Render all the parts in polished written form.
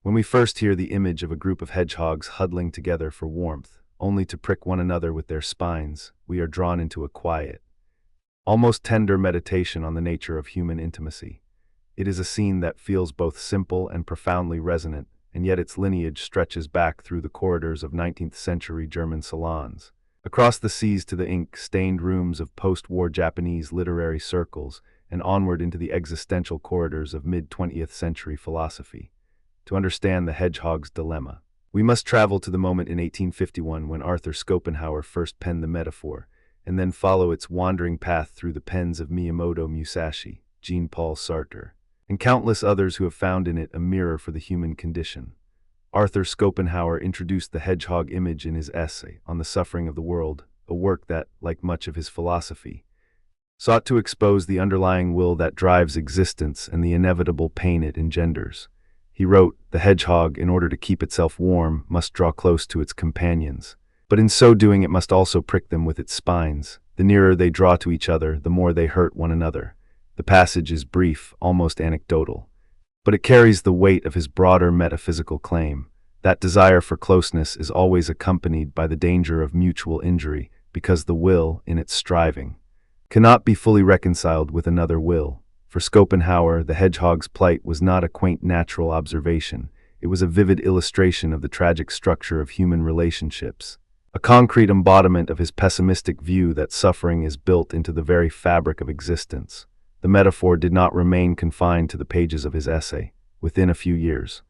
When we first hear the image of a group of hedgehogs huddling together for warmth, only to prick one another with their spines, we are drawn into a quiet, almost tender meditation on the nature of human intimacy. It is a scene that feels both simple and profoundly resonant, and yet its lineage stretches back through the corridors of 19th-century German salons, across the seas to the ink-stained rooms of post-war Japanese literary circles, and onward into the existential corridors of mid-20th century philosophy. To understand the Hedgehog's Dilemma, we must travel to the moment in 1851 when Arthur Schopenhauer first penned the metaphor, and then follow its wandering path through the pens of Miyamoto Musashi, Jean-Paul Sartre, and countless others who have found in it a mirror for the human condition. Arthur Schopenhauer introduced the hedgehog image in his essay on the suffering of the world, a work that, like much of his philosophy, sought to expose the underlying will that drives existence and the inevitable pain it engenders. He wrote, "The hedgehog, in order to keep itself warm, must draw close to its companions. But in so doing it must also prick them with its spines. The nearer they draw to each other, the more they hurt one another." The passage is brief, almost anecdotal, but it carries the weight of his broader metaphysical claim. That desire for closeness is always accompanied by the danger of mutual injury, because the will, in its striving, cannot be fully reconciled with another will. For Schopenhauer, the hedgehog's plight was not a quaint natural observation. It was a vivid illustration of the tragic structure of human relationships, a concrete embodiment of his pessimistic view that suffering is built into the very fabric of existence. The metaphor did not remain confined to the pages of his essay. Within a few years,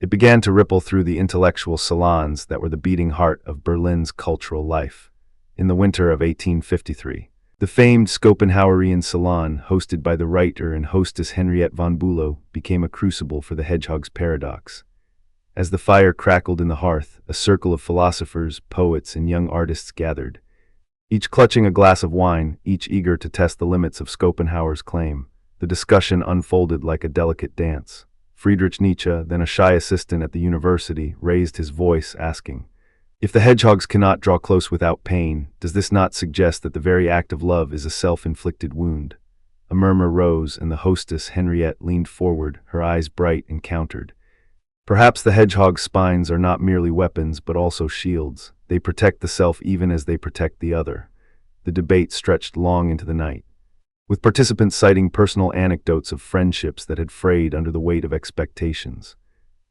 it began to ripple through the intellectual salons that were the beating heart of Berlin's cultural life. In the winter of 1853, the famed Schopenhauerian salon, hosted by the writer and hostess Henriette von Bülow, became a crucible for the hedgehog's paradox. As the fire crackled in the hearth, a circle of philosophers, poets, and young artists gathered, each clutching a glass of wine, each eager to test the limits of Schopenhauer's claim. The discussion unfolded like a delicate dance. Friedrich Nietzsche, then a shy assistant at the university, raised his voice, asking, "If the hedgehogs cannot draw close without pain, does this not suggest that the very act of love is a self-inflicted wound?" A murmur rose, and the hostess, Henriette, leaned forward, her eyes bright and countered. "Perhaps the hedgehog's spines are not merely weapons but also shields. They protect the self even as they protect the other." The debate stretched long into the night, with participants citing personal anecdotes of friendships that had frayed under the weight of expectations.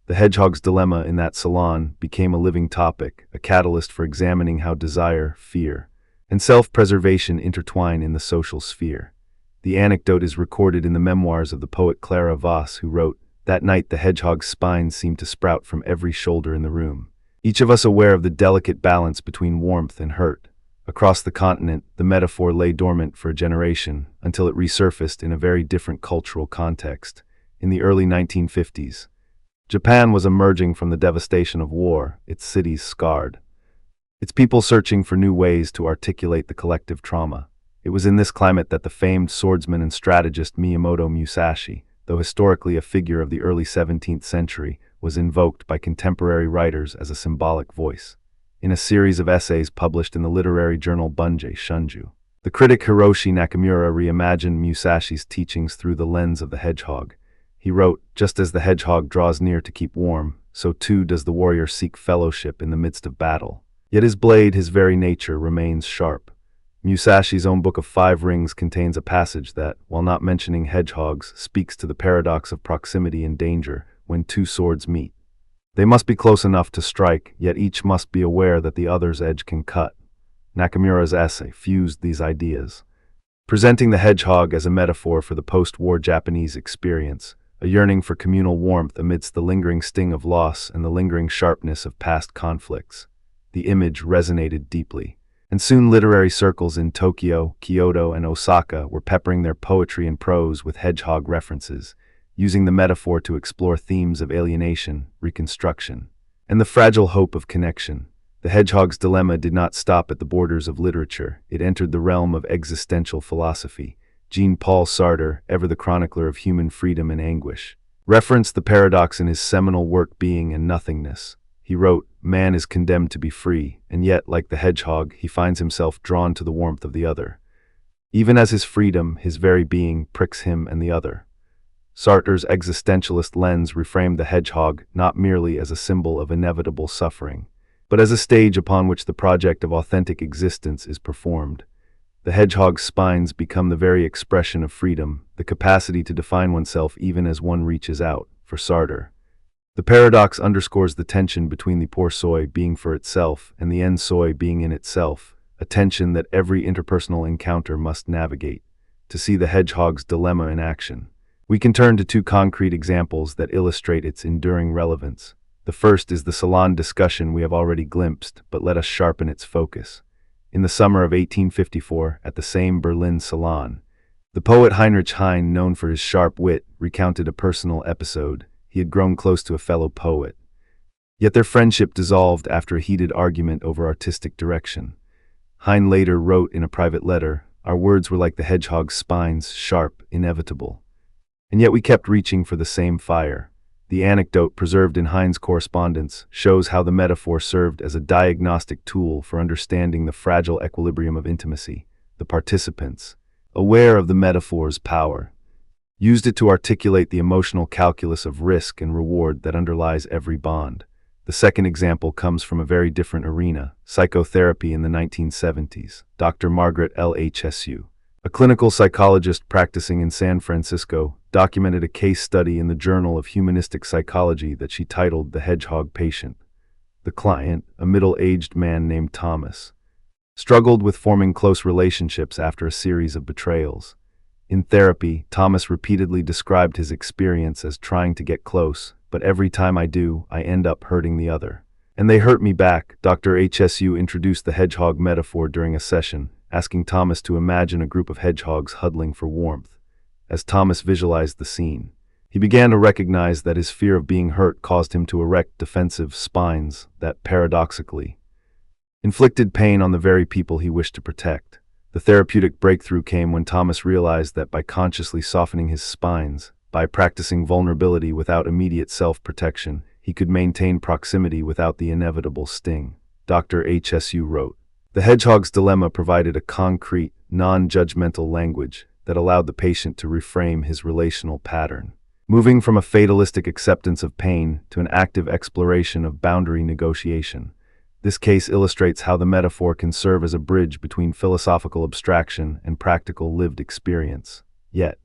The hedgehog's dilemma in that salon became a living topic, a catalyst for examining how desire, fear, and self-preservation intertwine in the social sphere. The anecdote is recorded in the memoirs of the poet Clara Voss, who wrote, "That night the hedgehog's spines seemed to sprout from every shoulder in the room, each of us aware of the delicate balance between warmth and hurt." Across the continent, the metaphor lay dormant for a generation, until it resurfaced in a very different cultural context. In the early 1950s, Japan was emerging from the devastation of war, its cities scarred, its people searching for new ways to articulate the collective trauma. It was in this climate that the famed swordsman and strategist Miyamoto Musashi, though historically a figure of the early 17th century, was invoked by contemporary writers as a symbolic voice. In a series of essays published in the literary journal Bunjei Shunju, the critic Hiroshi Nakamura reimagined Musashi's teachings through the lens of the hedgehog. He wrote, "Just as the hedgehog draws near to keep warm, so too does the warrior seek fellowship in the midst of battle. Yet his blade, his very nature, remains sharp." Musashi's own Book of Five Rings contains a passage that, while not mentioning hedgehogs, speaks to the paradox of proximity and danger when two swords meet. They must be close enough to strike, yet each must be aware that the other's edge can cut. Nakamura's essay fused these ideas, presenting the hedgehog as a metaphor for the post-war Japanese experience, a yearning for communal warmth amidst the lingering sting of loss and the lingering sharpness of past conflicts. The image resonated deeply, and soon literary circles in Tokyo, Kyoto, and Osaka were peppering their poetry and prose with hedgehog references, using the metaphor to explore themes of alienation, reconstruction, and the fragile hope of connection. The hedgehog's dilemma did not stop at the borders of literature. It entered the realm of existential philosophy. Jean-Paul Sartre, ever the chronicler of human freedom and anguish, referenced the paradox in his seminal work Being and Nothingness. He wrote, "Man is condemned to be free, and yet, like the hedgehog, he finds himself drawn to the warmth of the other, even as his freedom, his very being, pricks him and the other." Sartre's existentialist lens reframed the hedgehog not merely as a symbol of inevitable suffering, but as a stage upon which the project of authentic existence is performed. The hedgehog's spines become the very expression of freedom, the capacity to define oneself even as one reaches out. For Sartre, the paradox underscores the tension between the pour soi being for itself and the en soi being in itself, a tension that every interpersonal encounter must navigate. To see the hedgehog's dilemma in action, we can turn to two concrete examples that illustrate its enduring relevance. The first is the salon discussion we have already glimpsed, but let us sharpen its focus. In the summer of 1854, at the same Berlin salon, the poet Heinrich Heine, known for his sharp wit, recounted a personal episode. He had grown close to a fellow poet. Yet their friendship dissolved after a heated argument over artistic direction. Heine later wrote in a private letter, "Our words were like the hedgehog's spines, sharp, inevitable. And yet we kept reaching for the same fire." The anecdote preserved in Heine's correspondence shows how the metaphor served as a diagnostic tool for understanding the fragile equilibrium of intimacy. The participants, aware of the metaphor's power, used it to articulate the emotional calculus of risk and reward that underlies every bond. The second example comes from a very different arena, psychotherapy in the 1970s. Dr. Margaret L. Hsu, a clinical psychologist practicing in San Francisco, documented a case study in the Journal of Humanistic Psychology that she titled The Hedgehog Patient. The client, a middle-aged man named Thomas, struggled with forming close relationships after a series of betrayals. In therapy, Thomas repeatedly described his experience as trying to get close, but every time I do, I end up hurting the other. And they hurt me back. Dr. Hsu introduced the hedgehog metaphor during a session, asking Thomas to imagine a group of hedgehogs huddling for warmth. As Thomas visualized the scene, he began to recognize that his fear of being hurt caused him to erect defensive spines that, paradoxically, inflicted pain on the very people he wished to protect. The therapeutic breakthrough came when Thomas realized that by consciously softening his spines, by practicing vulnerability without immediate self-protection, he could maintain proximity without the inevitable sting. Dr. Hsu wrote, "The Hedgehog's Dilemma provided a concrete, non-judgmental language that allowed the patient to reframe his relational pattern, moving from a fatalistic acceptance of pain to an active exploration of boundary negotiation. This case illustrates how the metaphor can serve as a bridge between philosophical abstraction and practical lived experience. Yet,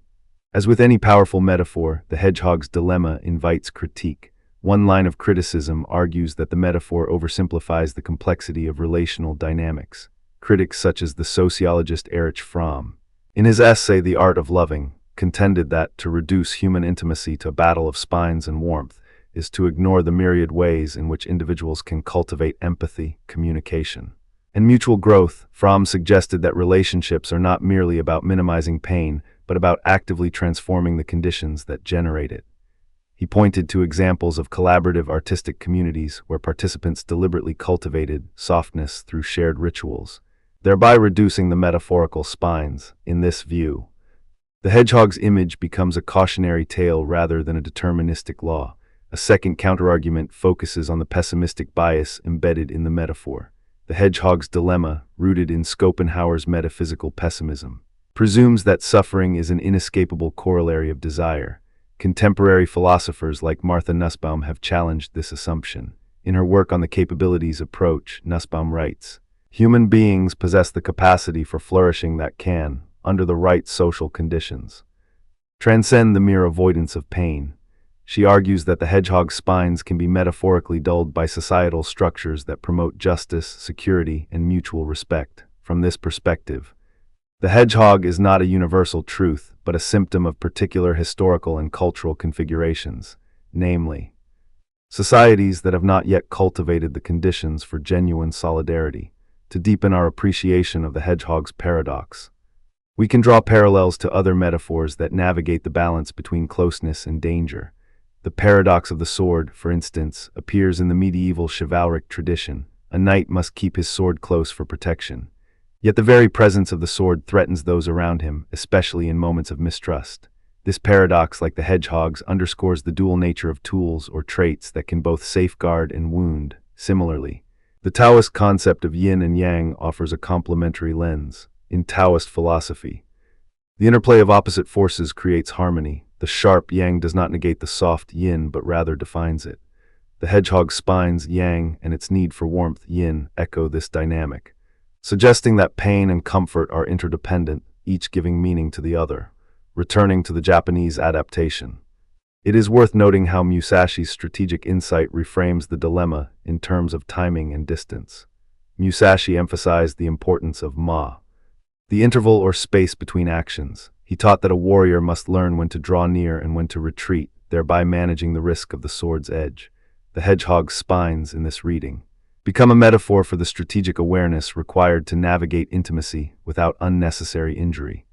as with any powerful metaphor, the hedgehog's dilemma invites critique. One line of criticism argues that the metaphor oversimplifies the complexity of relational dynamics. Critics such as the sociologist Erich Fromm, in his essay The Art of Loving, contended that to reduce human intimacy to a battle of spines and warmth is to ignore the myriad ways in which individuals can cultivate empathy, communication, and mutual growth. Fromm suggested that relationships are not merely about minimizing pain, but about actively transforming the conditions that generate it. He pointed to examples of collaborative artistic communities where participants deliberately cultivated softness through shared rituals, thereby reducing the metaphorical spines. In this view, the hedgehog's image becomes a cautionary tale rather than a deterministic law. A second counterargument focuses on the pessimistic bias embedded in the metaphor. The hedgehog's dilemma, rooted in Schopenhauer's metaphysical pessimism, presumes that suffering is an inescapable corollary of desire. Contemporary philosophers like Martha Nussbaum have challenged this assumption. In her work on the capabilities approach, Nussbaum writes, "Human beings possess the capacity for flourishing that can, under the right social conditions, transcend the mere avoidance of pain." She argues that the hedgehog's spines can be metaphorically dulled by societal structures that promote justice, security, and mutual respect. From this perspective, the hedgehog is not a universal truth, but a symptom of particular historical and cultural configurations, namely, societies that have not yet cultivated the conditions for genuine solidarity. To deepen our appreciation of the hedgehog's paradox, we can draw parallels to other metaphors that navigate the balance between closeness and danger. The paradox of the sword, for instance, appears in the medieval chivalric tradition. A knight must keep his sword close for protection. Yet the very presence of the sword threatens those around him, especially in moments of mistrust. This paradox, like the hedgehog's, underscores the dual nature of tools or traits that can both safeguard and wound. Similarly, the Taoist concept of yin and yang offers a complementary lens. In Taoist philosophy, The interplay of opposite forces creates harmony. The sharp yang does not negate the soft yin, but rather defines it. The hedgehog's spines, yang, and its need for warmth, yin, echo this dynamic, suggesting that pain and comfort are interdependent, each giving meaning to the other. Returning to the Japanese adaptation, it is worth noting how Musashi's strategic insight reframes the dilemma in terms of timing and distance. Musashi emphasized the importance of the interval or space between actions. He taught that a warrior must learn when to draw near and when to retreat, thereby managing the risk of the sword's edge. The hedgehog's spines in this reading become a metaphor for the strategic awareness required to navigate intimacy without unnecessary injury.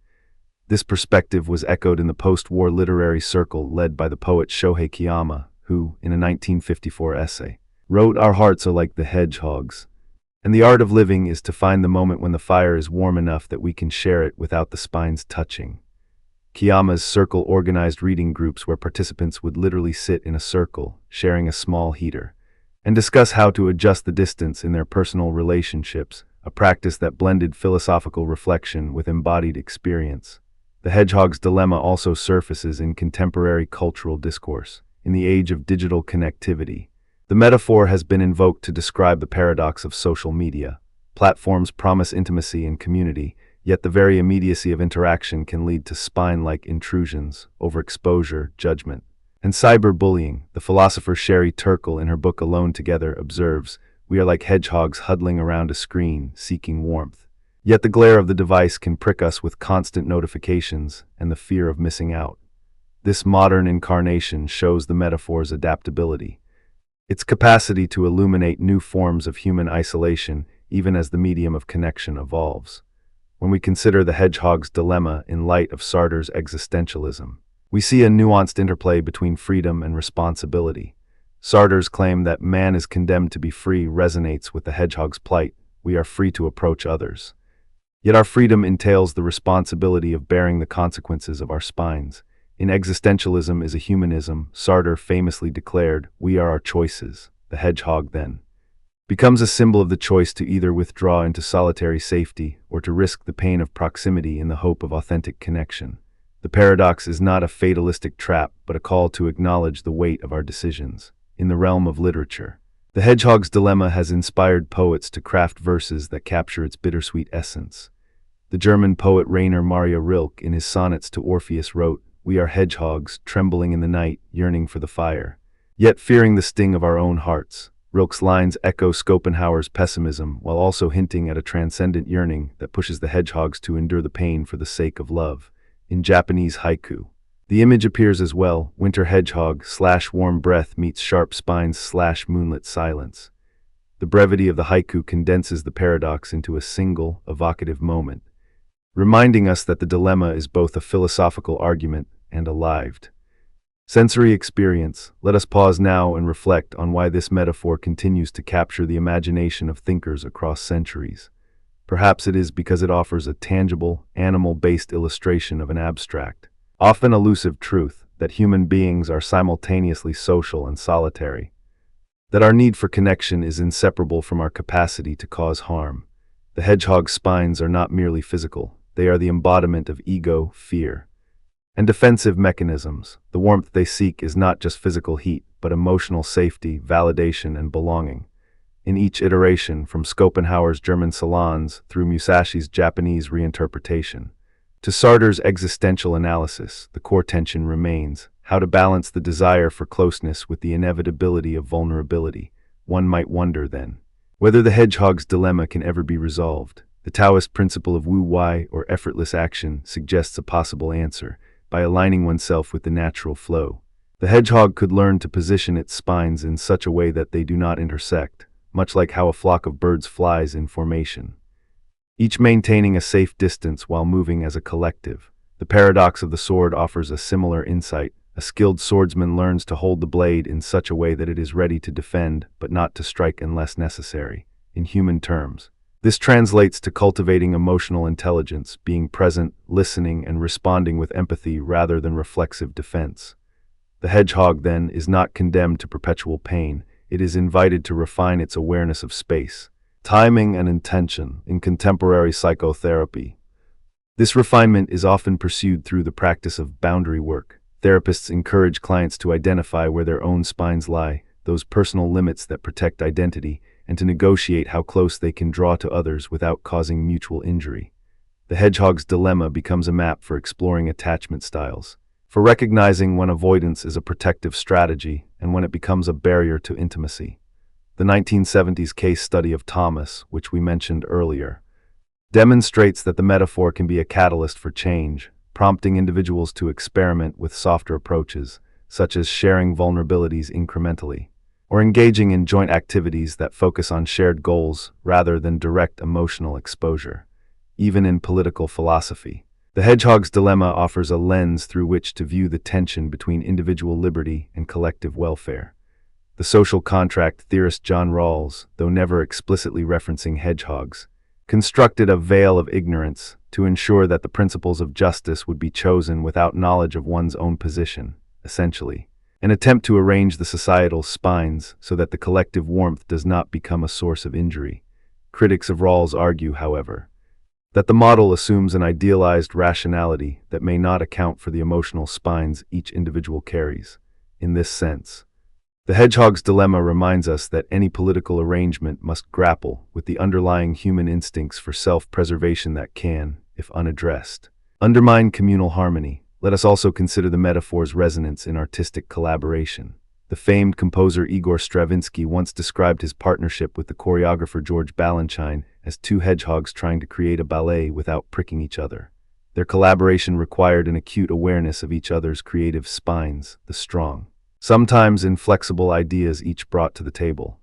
This perspective was echoed in the post-war literary circle led by the poet Shohei Kiyama, who, in a 1954 essay, wrote, "Our hearts are like the hedgehogs, and the art of living is to find the moment when the fire is warm enough that we can share it without the spines touching." Kiyama's circle organized reading groups where participants would literally sit in a circle, sharing a small heater, and discuss how to adjust the distance in their personal relationships, a practice that blended philosophical reflection with embodied experience. The Hedgehog's Dilemma also surfaces in contemporary cultural discourse. In the age of digital connectivity, the metaphor has been invoked to describe the paradox of social media. Platforms promise intimacy and community, yet the very immediacy of interaction can lead to spine-like intrusions, overexposure, judgment, and cyberbullying. The philosopher Sherry Turkle, in her book Alone Together, observes, "We are like hedgehogs huddling around a screen, seeking warmth. Yet the glare of the device can prick us with constant notifications and the fear of missing out." This modern incarnation shows the metaphor's adaptability, its capacity to illuminate new forms of human isolation even as the medium of connection evolves. When we consider the hedgehog's dilemma in light of Sartre's existentialism, we see a nuanced interplay between freedom and responsibility. Sartre's claim that man is condemned to be free resonates with the hedgehog's plight. We are free to approach others. Yet our freedom entails the responsibility of bearing the consequences of our spines. In Existentialism is a Humanism, Sartre famously declared, "We are our choices." The hedgehog, then, becomes a symbol of the choice to either withdraw into solitary safety or to risk the pain of proximity in the hope of authentic connection. The paradox is not a fatalistic trap, but a call to acknowledge the weight of our decisions. In the realm of literature, the Hedgehog's Dilemma has inspired poets to craft verses that capture its bittersweet essence. The German poet Rainer Maria Rilke, in his sonnets to Orpheus, wrote, "We are hedgehogs, trembling in the night, yearning for the fire, yet fearing the sting of our own hearts." Rilke's lines echo Schopenhauer's pessimism while also hinting at a transcendent yearning that pushes the hedgehogs to endure the pain for the sake of love. In Japanese haiku, the image appears as well: winter hedgehog / warm breath meets sharp spines / moonlit silence. The brevity of the haiku condenses the paradox into a single, evocative moment, reminding us that the dilemma is both a philosophical argument and a lived sensory experience. Let us pause now and reflect on why this metaphor continues to capture the imagination of thinkers across centuries. Perhaps it is because it offers a tangible, animal-based illustration of an abstract, often elusive truth, that human beings are simultaneously social and solitary, that our need for connection is inseparable from our capacity to cause harm. The hedgehog's spines are not merely physical, they are the embodiment of ego, fear, and defensive mechanisms. The warmth they seek is not just physical heat, but emotional safety, validation, and belonging. In each iteration, from Schopenhauer's German salons through Musashi's Japanese reinterpretation, to Sartre's existential analysis, the core tension remains: how to balance the desire for closeness with the inevitability of vulnerability. One might wonder, then, whether the hedgehog's dilemma can ever be resolved. The Taoist principle of wu-wei, or effortless action, suggests a possible answer: by aligning oneself with the natural flow. The hedgehog could learn to position its spines in such a way that they do not intersect, much like how a flock of birds flies in formation, each maintaining a safe distance while moving as a collective. The paradox of the sword offers a similar insight. A skilled swordsman learns to hold the blade in such a way that it is ready to defend, but not to strike unless necessary. In human terms, this translates to cultivating emotional intelligence, being present, listening, and responding with empathy rather than reflexive defense. The hedgehog, then, is not condemned to perpetual pain. It is invited to refine its awareness of space, timing, and intention. In contemporary psychotherapy, This refinement is often pursued through the practice of boundary work. Therapists encourage clients to identify where their own spines lie, those personal limits that protect identity, and to negotiate how close they can draw to others without causing mutual injury. The Hedgehog's Dilemma becomes a map for exploring attachment styles, for recognizing when avoidance is a protective strategy and when it becomes a barrier to intimacy. The 1970s case study of Thomas, which we mentioned earlier, demonstrates that the metaphor can be a catalyst for change, prompting individuals to experiment with softer approaches, such as sharing vulnerabilities incrementally, or engaging in joint activities that focus on shared goals rather than direct emotional exposure. Even in political philosophy, the Hedgehog's Dilemma offers a lens through which to view the tension between individual liberty and collective welfare. The social contract theorist John Rawls, though never explicitly referencing hedgehogs, constructed a veil of ignorance to ensure that the principles of justice would be chosen without knowledge of one's own position, essentially an attempt to arrange the societal spines so that the collective warmth does not become a source of injury. Critics of Rawls argue, however, that the model assumes an idealized rationality that may not account for the emotional spines each individual carries. In this sense, the Hedgehog's Dilemma reminds us that any political arrangement must grapple with the underlying human instincts for self-preservation that can, if unaddressed, undermine communal harmony. Let us also consider the metaphor's resonance in artistic collaboration. The famed composer Igor Stravinsky once described his partnership with the choreographer George Balanchine as two hedgehogs trying to create a ballet without pricking each other. Their collaboration required an acute awareness of each other's creative spines, the strong, sometimes inflexible ideas each brought to the table.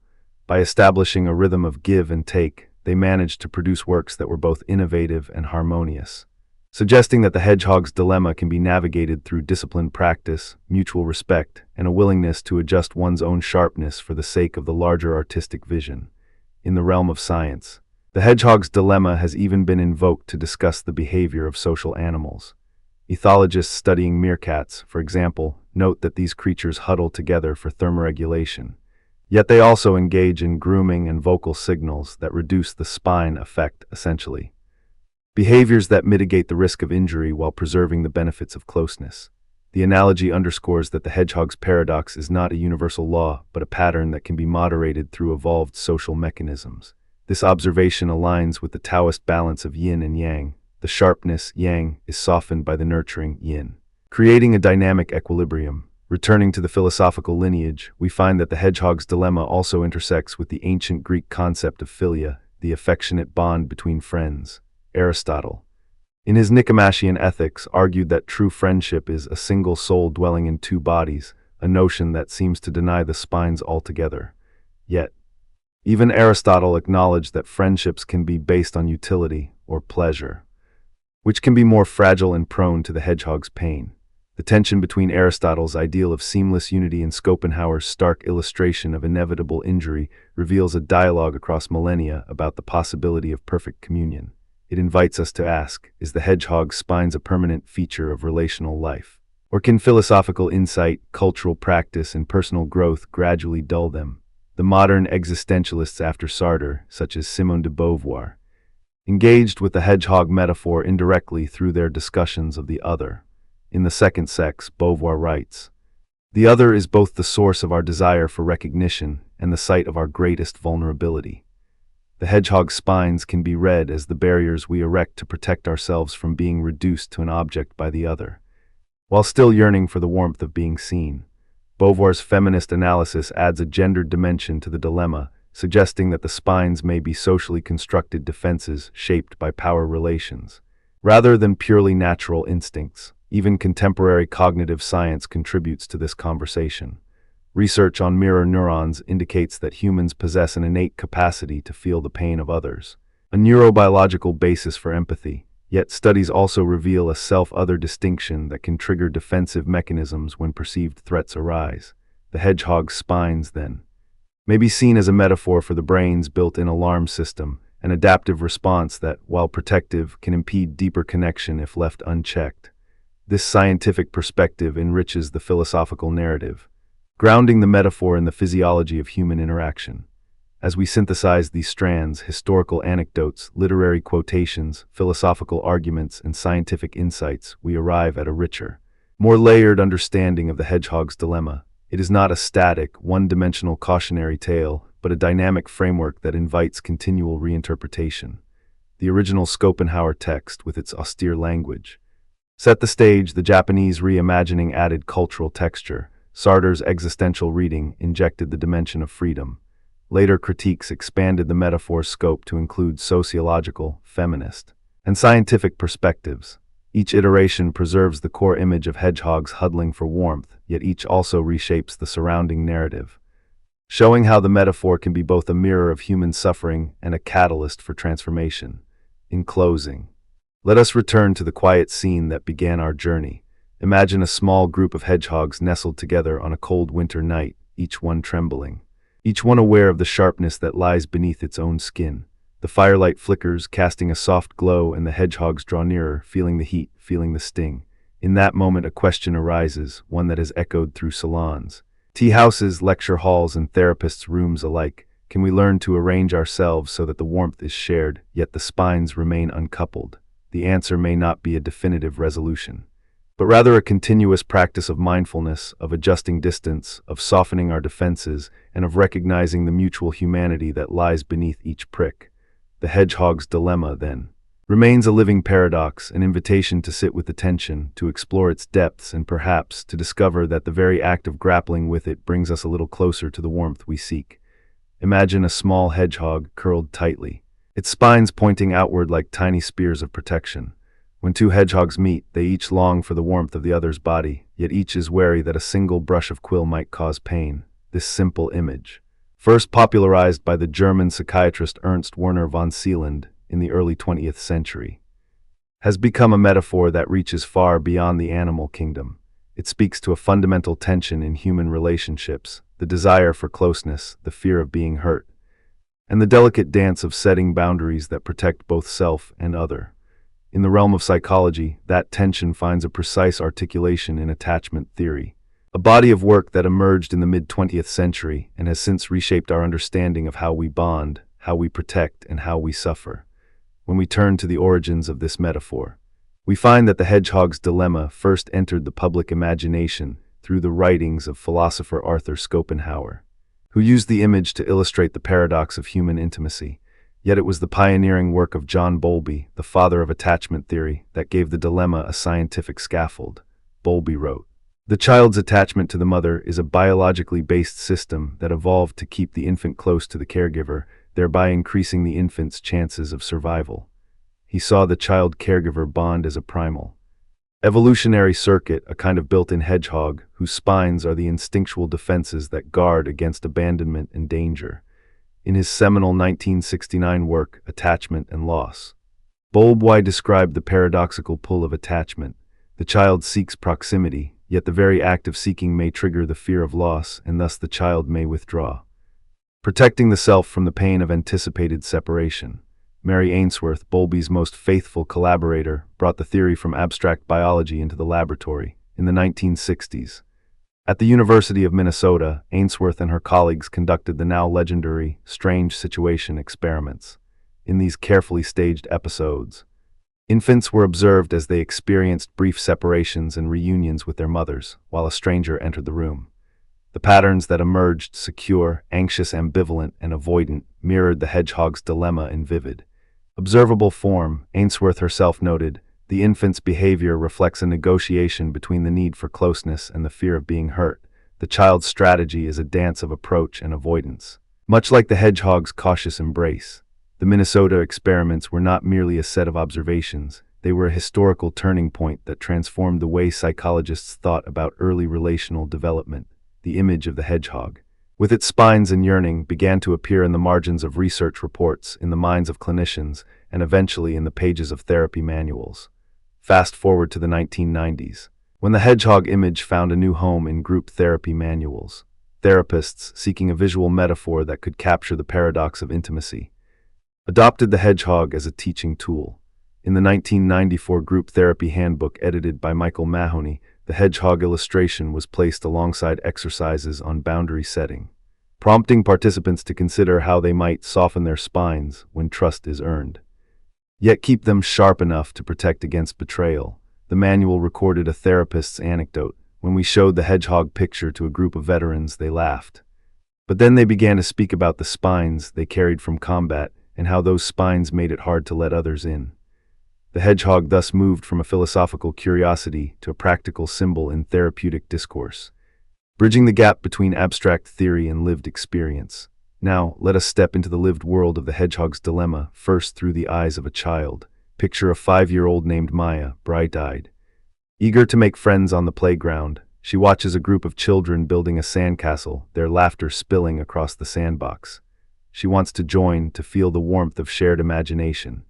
By establishing a rhythm of give and take, they managed to produce works that were both innovative and harmonious, suggesting that the Hedgehog's Dilemma can be navigated through disciplined practice, mutual respect, and a willingness to adjust one's own sharpness for the sake of the larger artistic vision. In the realm of science, the Hedgehog's Dilemma has even been invoked to discuss the behavior of social animals. Ethologists studying meerkats, for example, note that these creatures huddle together for thermoregulation. Yet they also engage in grooming and vocal signals that reduce the spine effect, essentially behaviors that mitigate the risk of injury while preserving the benefits of closeness. The analogy underscores that the hedgehog's paradox is not a universal law, but a pattern that can be moderated through evolved social mechanisms. This observation aligns with the Taoist balance of yin and yang. The sharpness, yang, is softened by the nurturing, yin, creating a dynamic equilibrium. Returning to the philosophical lineage, we find that the Hedgehog's Dilemma also intersects with the ancient Greek concept of philia, the affectionate bond between friends. Aristotle, in his Nicomachean Ethics, argued that true friendship is a single soul dwelling in two bodies, a notion that seems to deny the spines altogether. Yet, even Aristotle acknowledged that friendships can be based on utility or pleasure, which can be more fragile and prone to the hedgehog's pain. The tension between Aristotle's ideal of seamless unity and Schopenhauer's stark illustration of inevitable injury reveals a dialogue across millennia about the possibility of perfect communion. It invites us to ask, is the hedgehog's spines a permanent feature of relational life? Or can philosophical insight, cultural practice, and personal growth gradually dull them? The modern existentialists after Sartre, such as Simone de Beauvoir, engaged with the hedgehog metaphor indirectly through their discussions of the other. In The Second Sex, Beauvoir writes, "The other is both the source of our desire for recognition and the site of our greatest vulnerability." The hedgehog's spines can be read as the barriers we erect to protect ourselves from being reduced to an object by the other, while still yearning for the warmth of being seen. Beauvoir's feminist analysis adds a gendered dimension to the dilemma, suggesting that the spines may be socially constructed defenses shaped by power relations, rather than purely natural instincts. Even contemporary cognitive science contributes to this conversation. Research on mirror neurons indicates that humans possess an innate capacity to feel the pain of others, a neurobiological basis for empathy. Yet studies also reveal a self-other distinction that can trigger defensive mechanisms when perceived threats arise. The hedgehog's spines, then, may be seen as a metaphor for the brain's built-in alarm system, an adaptive response that, while protective, can impede deeper connection if left unchecked. This scientific perspective enriches the philosophical narrative, grounding the metaphor in the physiology of human interaction. As we synthesize these strands, historical anecdotes, literary quotations, philosophical arguments, and scientific insights, we arrive at a richer, more layered understanding of the hedgehog's dilemma. It is not a static, one-dimensional cautionary tale, but a dynamic framework that invites continual reinterpretation. The original Schopenhauer text, with its austere language, set the stage. The Japanese reimagining added cultural texture. Sartre's existential reading injected the dimension of freedom. Later critiques expanded the metaphor's scope to include sociological, feminist, and scientific perspectives. Each iteration preserves the core image of hedgehogs huddling for warmth, yet each also reshapes the surrounding narrative, showing how the metaphor can be both a mirror of human suffering and a catalyst for transformation. In closing, let us return to the quiet scene that began our journey. Imagine a small group of hedgehogs nestled together on a cold winter night, each one trembling, each one aware of the sharpness that lies beneath its own skin. The firelight flickers, casting a soft glow, and the hedgehogs draw nearer, feeling the heat, feeling the sting. In that moment, a question arises, one that has echoed through salons, tea houses, lecture halls, and therapists' rooms alike. Can we learn to arrange ourselves so that the warmth is shared, yet the spines remain uncoupled? The answer may not be a definitive resolution, but rather a continuous practice of mindfulness, of adjusting distance, of softening our defenses, and of recognizing the mutual humanity that lies beneath each prick. The hedgehog's dilemma, then, remains a living paradox, an invitation to sit with the tension, to explore its depths, and perhaps to discover that the very act of grappling with it brings us a little closer to the warmth we seek. Imagine a small hedgehog curled tightly, its spines pointing outward like tiny spears of protection. When two hedgehogs meet, they each long for the warmth of the other's body, yet each is wary that a single brush of quill might cause pain. This simple image, first popularized by the German psychiatrist Ernst Werner von Seeland in the early 20th century, has become a metaphor that reaches far beyond the animal kingdom. It speaks to a fundamental tension in human relationships, the desire for closeness, the fear of being hurt, and the delicate dance of setting boundaries that protect both self and other. In the realm of psychology, that tension finds a precise articulation in attachment theory, a body of work that emerged in the mid-20th century and has since reshaped our understanding of how we bond, how we protect, and how we suffer. When we turn to the origins of this metaphor, we find that the hedgehog's dilemma first entered the public imagination through the writings of philosopher Arthur Schopenhauer, who used the image to illustrate the paradox of human intimacy. Yet it was the pioneering work of John Bowlby, the father of attachment theory, that gave the dilemma a scientific scaffold. Bowlby wrote, "The child's attachment to the mother is a biologically based system that evolved to keep the infant close to the caregiver, thereby increasing the infant's chances of survival." He saw the child-caregiver bond as a primal, evolutionary circuit, a kind of built-in hedgehog, whose spines are the instinctual defenses that guard against abandonment and danger. In his seminal 1969 work, Attachment and Loss, Bowlby described the paradoxical pull of attachment. The child seeks proximity, yet the very act of seeking may trigger the fear of loss, and thus the child may withdraw, protecting the self from the pain of anticipated separation. Mary Ainsworth, Bowlby's most faithful collaborator, brought the theory from abstract biology into the laboratory in the 1960s. At the University of Minnesota, Ainsworth and her colleagues conducted the now legendary strange situation experiments. In these carefully staged episodes, infants were observed as they experienced brief separations and reunions with their mothers, while a stranger entered the room. The patterns that emerged, secure, anxious, ambivalent, and avoidant, mirrored the hedgehog's dilemma in vivid, observable form. Ainsworth herself noted, "The infant's behavior reflects a negotiation between the need for closeness and the fear of being hurt. The child's strategy is a dance of approach and avoidance, much like the hedgehog's cautious embrace." The Minnesota experiments were not merely a set of observations, they were a historical turning point that transformed the way psychologists thought about early relational development. The image of the hedgehog, with its spines and yearning, began to appear in the margins of research reports, in the minds of clinicians, and eventually in the pages of therapy manuals. Fast forward to the 1990s, when the hedgehog image found a new home in group therapy manuals. Therapists, seeking a visual metaphor that could capture the paradox of intimacy, adopted the hedgehog as a teaching tool. In the 1994 group therapy handbook edited by Michael Mahoney, the hedgehog illustration was placed alongside exercises on boundary setting. prompting participants to consider how they might soften their spines when trust is earned, yet keep them sharp enough to protect against betrayal. The manual recorded a therapist's anecdote. When we showed the hedgehog picture to a group of veterans, they laughed. But then they began to speak about the spines they carried from combat and how those spines made it hard to let others in. The hedgehog thus moved from a philosophical curiosity to a practical symbol in therapeutic discourse, bridging the gap between abstract theory and lived experience. Now, let us step into the lived world of the hedgehog's dilemma, first through the eyes of a child. Picture a 5-year-old named Maya, bright-eyed. Eager to make friends on the playground, she watches a group of children building a sandcastle, their laughter spilling across the sandbox. She wants to join, to feel the warmth of shared imagination.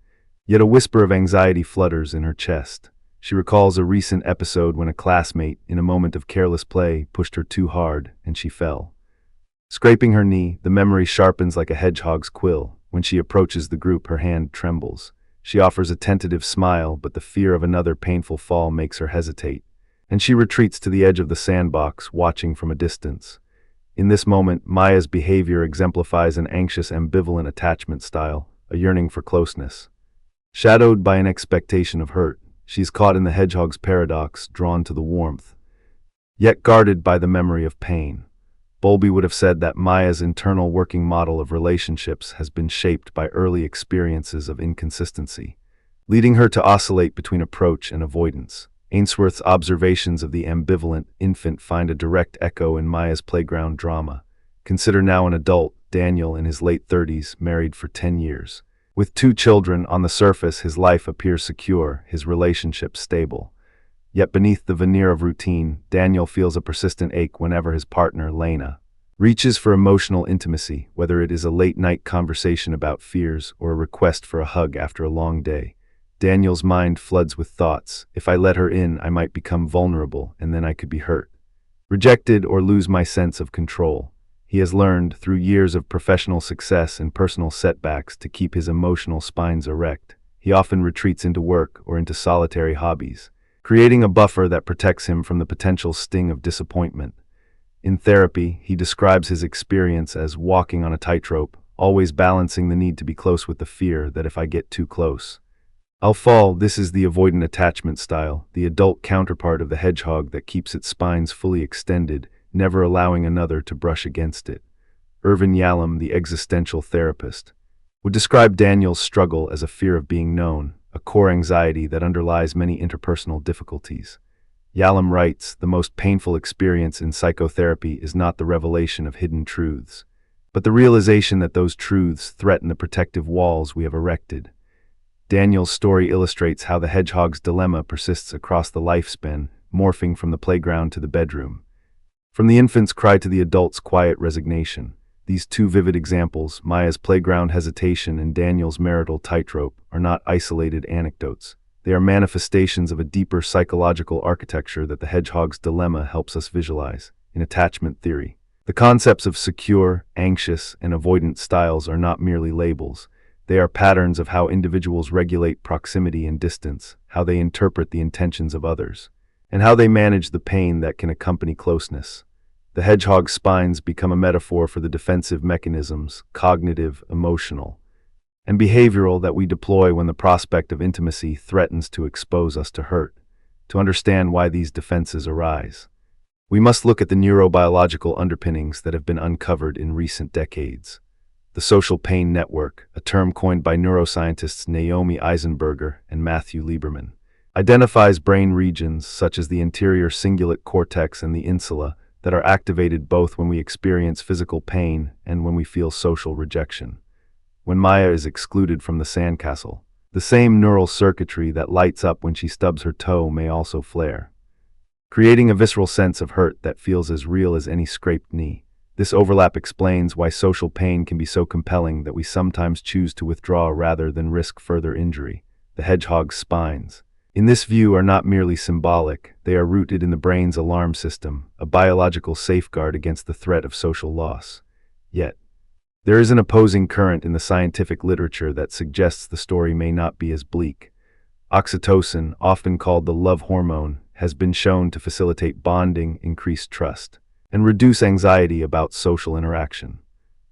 Yet a whisper of anxiety flutters in her chest. She recalls a recent episode when a classmate, in a moment of careless play, pushed her too hard, and she fell. Scraping her knee, the memory sharpens like a hedgehog's quill. When she approaches the group, her hand trembles. She offers a tentative smile, but the fear of another painful fall makes her hesitate, and she retreats to the edge of the sandbox, watching from a distance. In this moment, Maya's behavior exemplifies an anxious, ambivalent attachment style, a yearning for closeness. Shadowed by an expectation of hurt, she's caught in the hedgehog's paradox, drawn to the warmth, yet guarded by the memory of pain. Bowlby would have said that Maya's internal working model of relationships has been shaped by early experiences of inconsistency, leading her to oscillate between approach and avoidance. Ainsworth's observations of the ambivalent infant find a direct echo in Maya's playground drama. Consider now an adult, Daniel, in his late 30s, married for 10 years. With 2 children, on the surface his life appears secure, his relationship stable. Yet beneath the veneer of routine, Daniel feels a persistent ache whenever his partner, Lena, reaches for emotional intimacy, whether it is a late-night conversation about fears or a request for a hug after a long day. Daniel's mind floods with thoughts. If I let her in, I might become vulnerable, and then I could be hurt, rejected, or lose my sense of control. He has learned, through years of professional success and personal setbacks, to keep his emotional spines erect. He often retreats into work or into solitary hobbies, creating a buffer that protects him from the potential sting of disappointment. In therapy, he describes his experience as walking on a tightrope, always balancing the need to be close with the fear that if I get too close, I'll fall. This is the avoidant attachment style, the adult counterpart of the hedgehog that keeps its spines fully extended, never allowing another to brush against it. Irvin Yalom, the existential therapist, would describe Daniel's struggle as a fear of being known, a core anxiety that underlies many interpersonal difficulties. Yalom writes, the most painful experience in psychotherapy is not the revelation of hidden truths, but the realization that those truths threaten the protective walls we have erected. Daniel's story illustrates how the hedgehog's dilemma persists across the lifespan, morphing from the playground to the bedroom, from the infant's cry to the adult's quiet resignation. These 2 vivid examples, Maya's playground hesitation and Daniel's marital tightrope, are not isolated anecdotes. They are manifestations of a deeper psychological architecture that the hedgehog's dilemma helps us visualize. In attachment theory, the concepts of secure, anxious, and avoidant styles are not merely labels. They are patterns of how individuals regulate proximity and distance, how they interpret the intentions of others, and how they manage the pain that can accompany closeness. The hedgehog's spines become a metaphor for the defensive mechanisms, cognitive, emotional, and behavioral, that we deploy when the prospect of intimacy threatens to expose us to hurt. To understand why these defenses arise, we must look at the neurobiological underpinnings that have been uncovered in recent decades. The social pain network, a term coined by neuroscientists Naomi Eisenberger and Matthew Lieberman, identifies brain regions such as the anterior cingulate cortex and the insula that are activated both when we experience physical pain and when we feel social rejection. When Maya is excluded from the sandcastle, the same neural circuitry that lights up when she stubs her toe may also flare, creating a visceral sense of hurt that feels as real as any scraped knee. This overlap explains why social pain can be so compelling that we sometimes choose to withdraw rather than risk further injury. The hedgehog's spines, in this view, are not merely symbolic. They are rooted in the brain's alarm system, a biological safeguard against the threat of social loss. Yet, there is an opposing current in the scientific literature that suggests the story may not be as bleak. Oxytocin, often called the love hormone, has been shown to facilitate bonding, increase trust, and reduce anxiety about social interaction.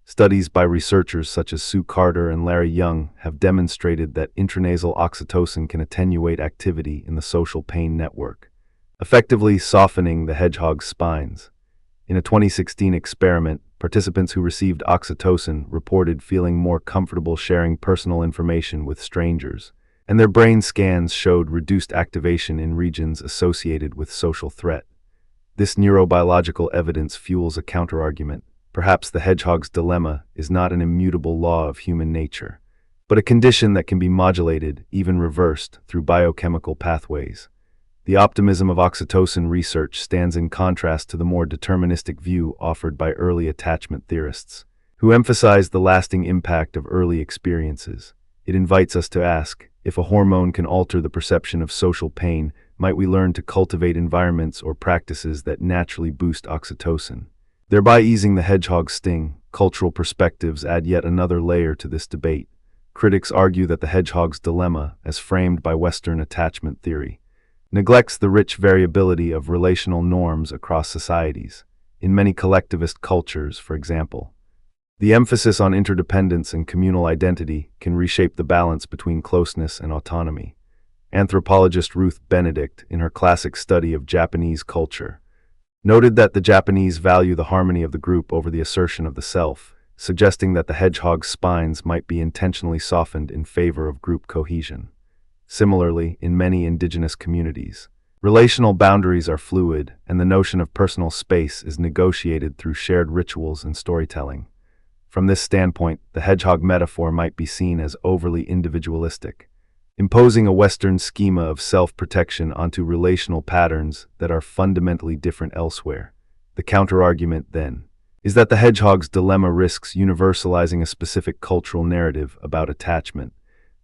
Studies by researchers such as Sue Carter and Larry Young have demonstrated that intranasal oxytocin can attenuate activity in the social pain network, effectively softening the hedgehog's spines. In a 2016 experiment, participants who received oxytocin reported feeling more comfortable sharing personal information with strangers, and their brain scans showed reduced activation in regions associated with social threat. This neurobiological evidence fuels a counterargument. Perhaps the hedgehog's dilemma is not an immutable law of human nature, but a condition that can be modulated, even reversed, through biochemical pathways. The optimism of oxytocin research stands in contrast to the more deterministic view offered by early attachment theorists, who emphasize the lasting impact of early experiences. It invites us to ask, if a hormone can alter the perception of social pain, might we learn to cultivate environments or practices that naturally boost oxytocin, thereby easing the hedgehog's sting? Cultural perspectives add yet another layer to this debate. Critics argue that the hedgehog's dilemma, as framed by Western attachment theory, neglects the rich variability of relational norms across societies. In many collectivist cultures, for example, the emphasis on interdependence and communal identity can reshape the balance between closeness and autonomy. Anthropologist Ruth Benedict, in her classic study of Japanese culture, noted that the Japanese value the harmony of the group over the assertion of the self, suggesting that the hedgehog's spines might be intentionally softened in favor of group cohesion. Similarly, in many indigenous communities, relational boundaries are fluid, and the notion of personal space is negotiated through shared rituals and storytelling. From this standpoint, the hedgehog metaphor might be seen as overly individualistic, imposing a Western schema of self-protection onto relational patterns that are fundamentally different elsewhere. The counterargument, then, is that the hedgehog's dilemma risks universalizing a specific cultural narrative about attachment,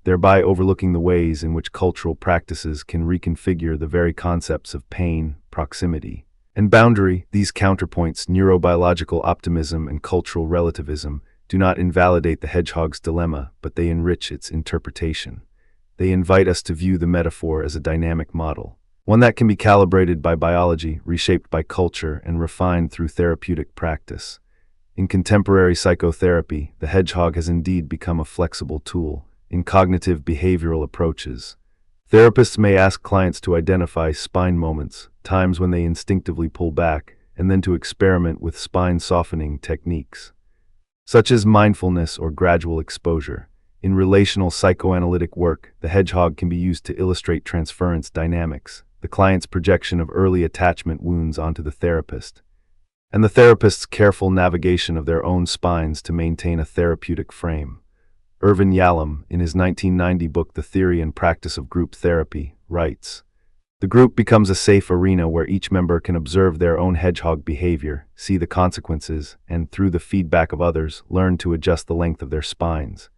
thereby overlooking the ways in which cultural practices can reconfigure the very concepts of pain, proximity, and boundary. These counterpoints, neurobiological optimism and cultural relativism, do not invalidate the hedgehog's dilemma, but they enrich its interpretation. They invite us to view the metaphor as a dynamic model, one that can be calibrated by biology, reshaped by culture, and refined through therapeutic practice. In contemporary psychotherapy, the hedgehog has indeed become a flexible tool. In cognitive behavioral approaches, therapists may ask clients to identify spine moments, times when they instinctively pull back, and then to experiment with spine softening techniques, such as mindfulness or gradual exposure. In relational psychoanalytic work, the hedgehog can be used to illustrate transference dynamics, the client's projection of early attachment wounds onto the therapist, and the therapist's careful navigation of their own spines to maintain a therapeutic frame. Irvin Yalom, in his 1990 book The Theory and Practice of Group Therapy, writes, "The group becomes a safe arena where each member can observe their own hedgehog behavior, see the consequences, and, through the feedback of others, learn to adjust the length of their spines."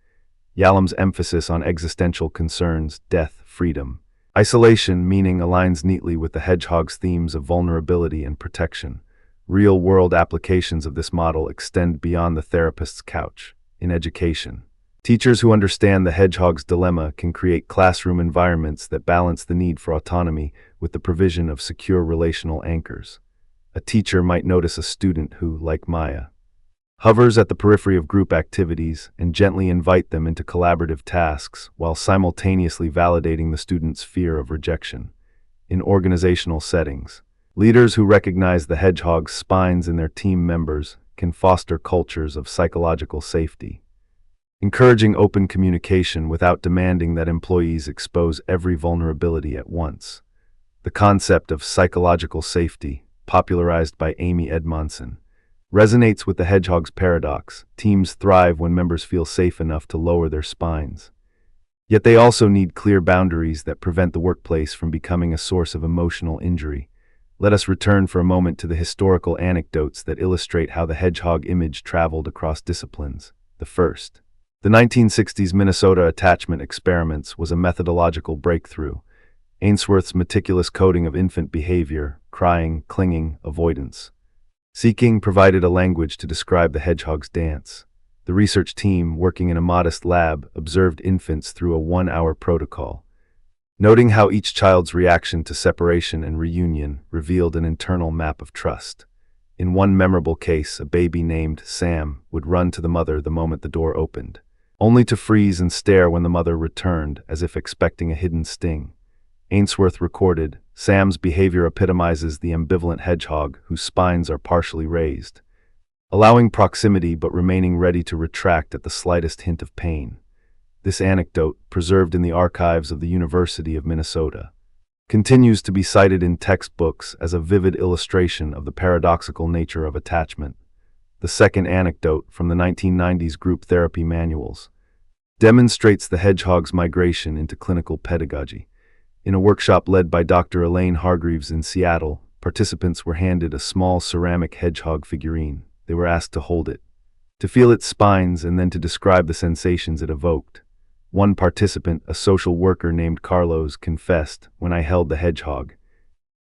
Yalom's emphasis on existential concerns, death, freedom, isolation, meaning aligns neatly with the hedgehog's themes of vulnerability and protection. Real-world applications of this model extend beyond the therapist's couch. In education, teachers who understand the hedgehog's dilemma can create classroom environments that balance the need for autonomy with the provision of secure relational anchors. A teacher might notice a student who, like Maya, hovers at the periphery of group activities and gently invite them into collaborative tasks while simultaneously validating the student's fear of rejection. In organizational settings, leaders who recognize the hedgehog's spines in their team members can foster cultures of psychological safety, encouraging open communication without demanding that employees expose every vulnerability at once. The concept of psychological safety, popularized by Amy Edmondson, resonates with the hedgehog's paradox. Teams thrive when members feel safe enough to lower their spines. Yet they also need clear boundaries that prevent the workplace from becoming a source of emotional injury. Let us return for a moment to the historical anecdotes that illustrate how the hedgehog image traveled across disciplines. The first, the 1960s Minnesota attachment experiments, was a methodological breakthrough. Ainsworth's meticulous coding of infant behavior, crying, clinging, avoidance, seeking, provided a language to describe the hedgehog's dance. The research team, working in a modest lab, observed infants through a 1-hour protocol. Noting how each child's reaction to separation and reunion revealed an internal map of trust. In one memorable case, a baby named Sam would run to the mother the moment the door opened, only to freeze and stare when the mother returned, as if expecting a hidden sting. Ainsworth recorded, Sam's behavior epitomizes the ambivalent hedgehog whose spines are partially raised, allowing proximity but remaining ready to retract at the slightest hint of pain. This anecdote, preserved in the archives of the University of Minnesota, continues to be cited in textbooks as a vivid illustration of the paradoxical nature of attachment. The second anecdote, from the 1990s group therapy manuals, demonstrates the hedgehog's migration into clinical pedagogy. In a workshop led by Dr. Elaine Hargreaves in Seattle, participants were handed a small ceramic hedgehog figurine. They were asked to hold it, to feel its spines, and then to describe the sensations it evoked. One participant, a social worker named Carlos, confessed, "When I held the hedgehog,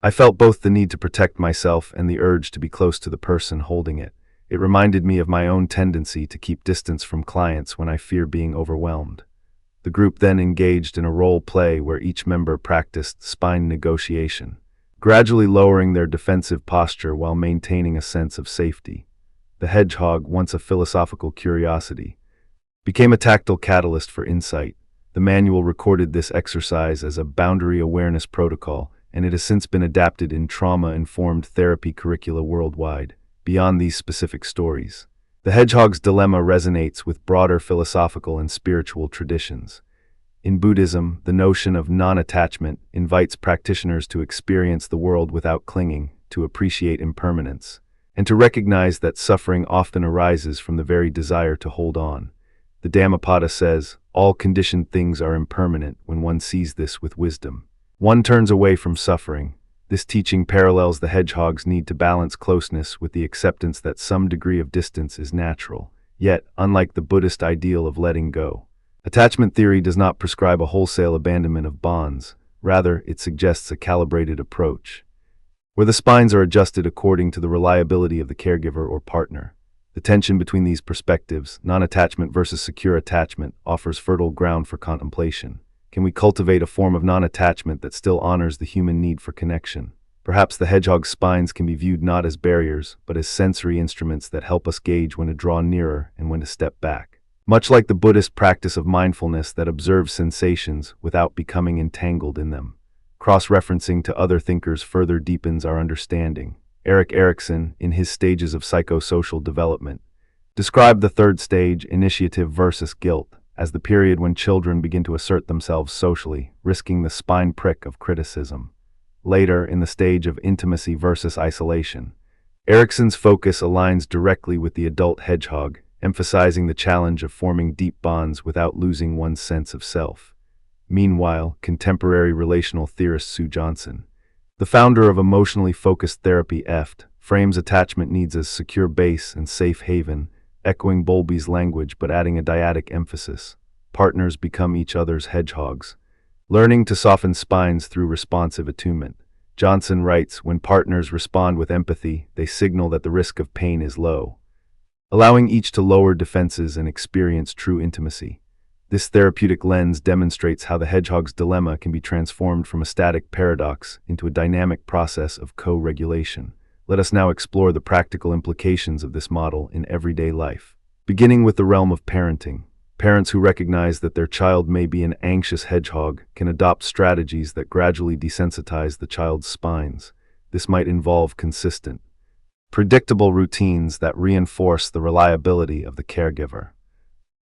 I felt both the need to protect myself and the urge to be close to the person holding it. It reminded me of my own tendency to keep distance from clients when I fear being overwhelmed." The group then engaged in a role play where each member practiced spine negotiation, gradually lowering their defensive posture while maintaining a sense of safety. The hedgehog, once a philosophical curiosity, became a tactile catalyst for insight. The manual recorded this exercise as a boundary awareness protocol, and it has since been adapted in trauma-informed therapy curricula worldwide. Beyond these specific stories, the Hedgehog's Dilemma resonates with broader philosophical and spiritual traditions. In Buddhism, the notion of non-attachment invites practitioners to experience the world without clinging, to appreciate impermanence, and to recognize that suffering often arises from the very desire to hold on. The Dhammapada says, all conditioned things are impermanent. When one sees this with wisdom, one turns away from suffering. This teaching parallels the hedgehog's need to balance closeness with the acceptance that some degree of distance is natural. Yet, unlike the Buddhist ideal of letting go, attachment theory does not prescribe a wholesale abandonment of bonds. Rather, it suggests a calibrated approach, where the spines are adjusted according to the reliability of the caregiver or partner. The tension between these perspectives, non-attachment versus secure attachment, offers fertile ground for contemplation. Can we cultivate a form of non-attachment that still honors the human need for connection? Perhaps the hedgehog's spines can be viewed not as barriers, but as sensory instruments that help us gauge when to draw nearer and when to step back. Much like the Buddhist practice of mindfulness that observes sensations without becoming entangled in them. Cross-referencing to other thinkers further deepens our understanding. Erik Erikson, in his Stages of Psychosocial Development, described the third stage, initiative versus guilt, as the period when children begin to assert themselves socially, risking the spine prick of criticism. Later, in the stage of intimacy versus isolation, Erikson's focus aligns directly with the adult hedgehog, emphasizing the challenge of forming deep bonds without losing one's sense of self. Meanwhile, contemporary relational theorist Sue Johnson, the founder of emotionally focused therapy frames attachment needs as secure base and safe haven, echoing Bowlby's language but adding a dyadic emphasis. Partners become each other's hedgehogs, learning to soften spines through responsive attunement. Johnson writes, when partners respond with empathy, they signal that the risk of pain is low, allowing each to lower defenses and experience true intimacy. This therapeutic lens demonstrates how the hedgehog's dilemma can be transformed from a static paradox into a dynamic process of co-regulation. Let us now explore the practical implications of this model in everyday life. Beginning with the realm of parenting, parents who recognize that their child may be an anxious hedgehog can adopt strategies that gradually desensitize the child's spines. This might involve consistent, predictable routines that reinforce the reliability of the caregiver,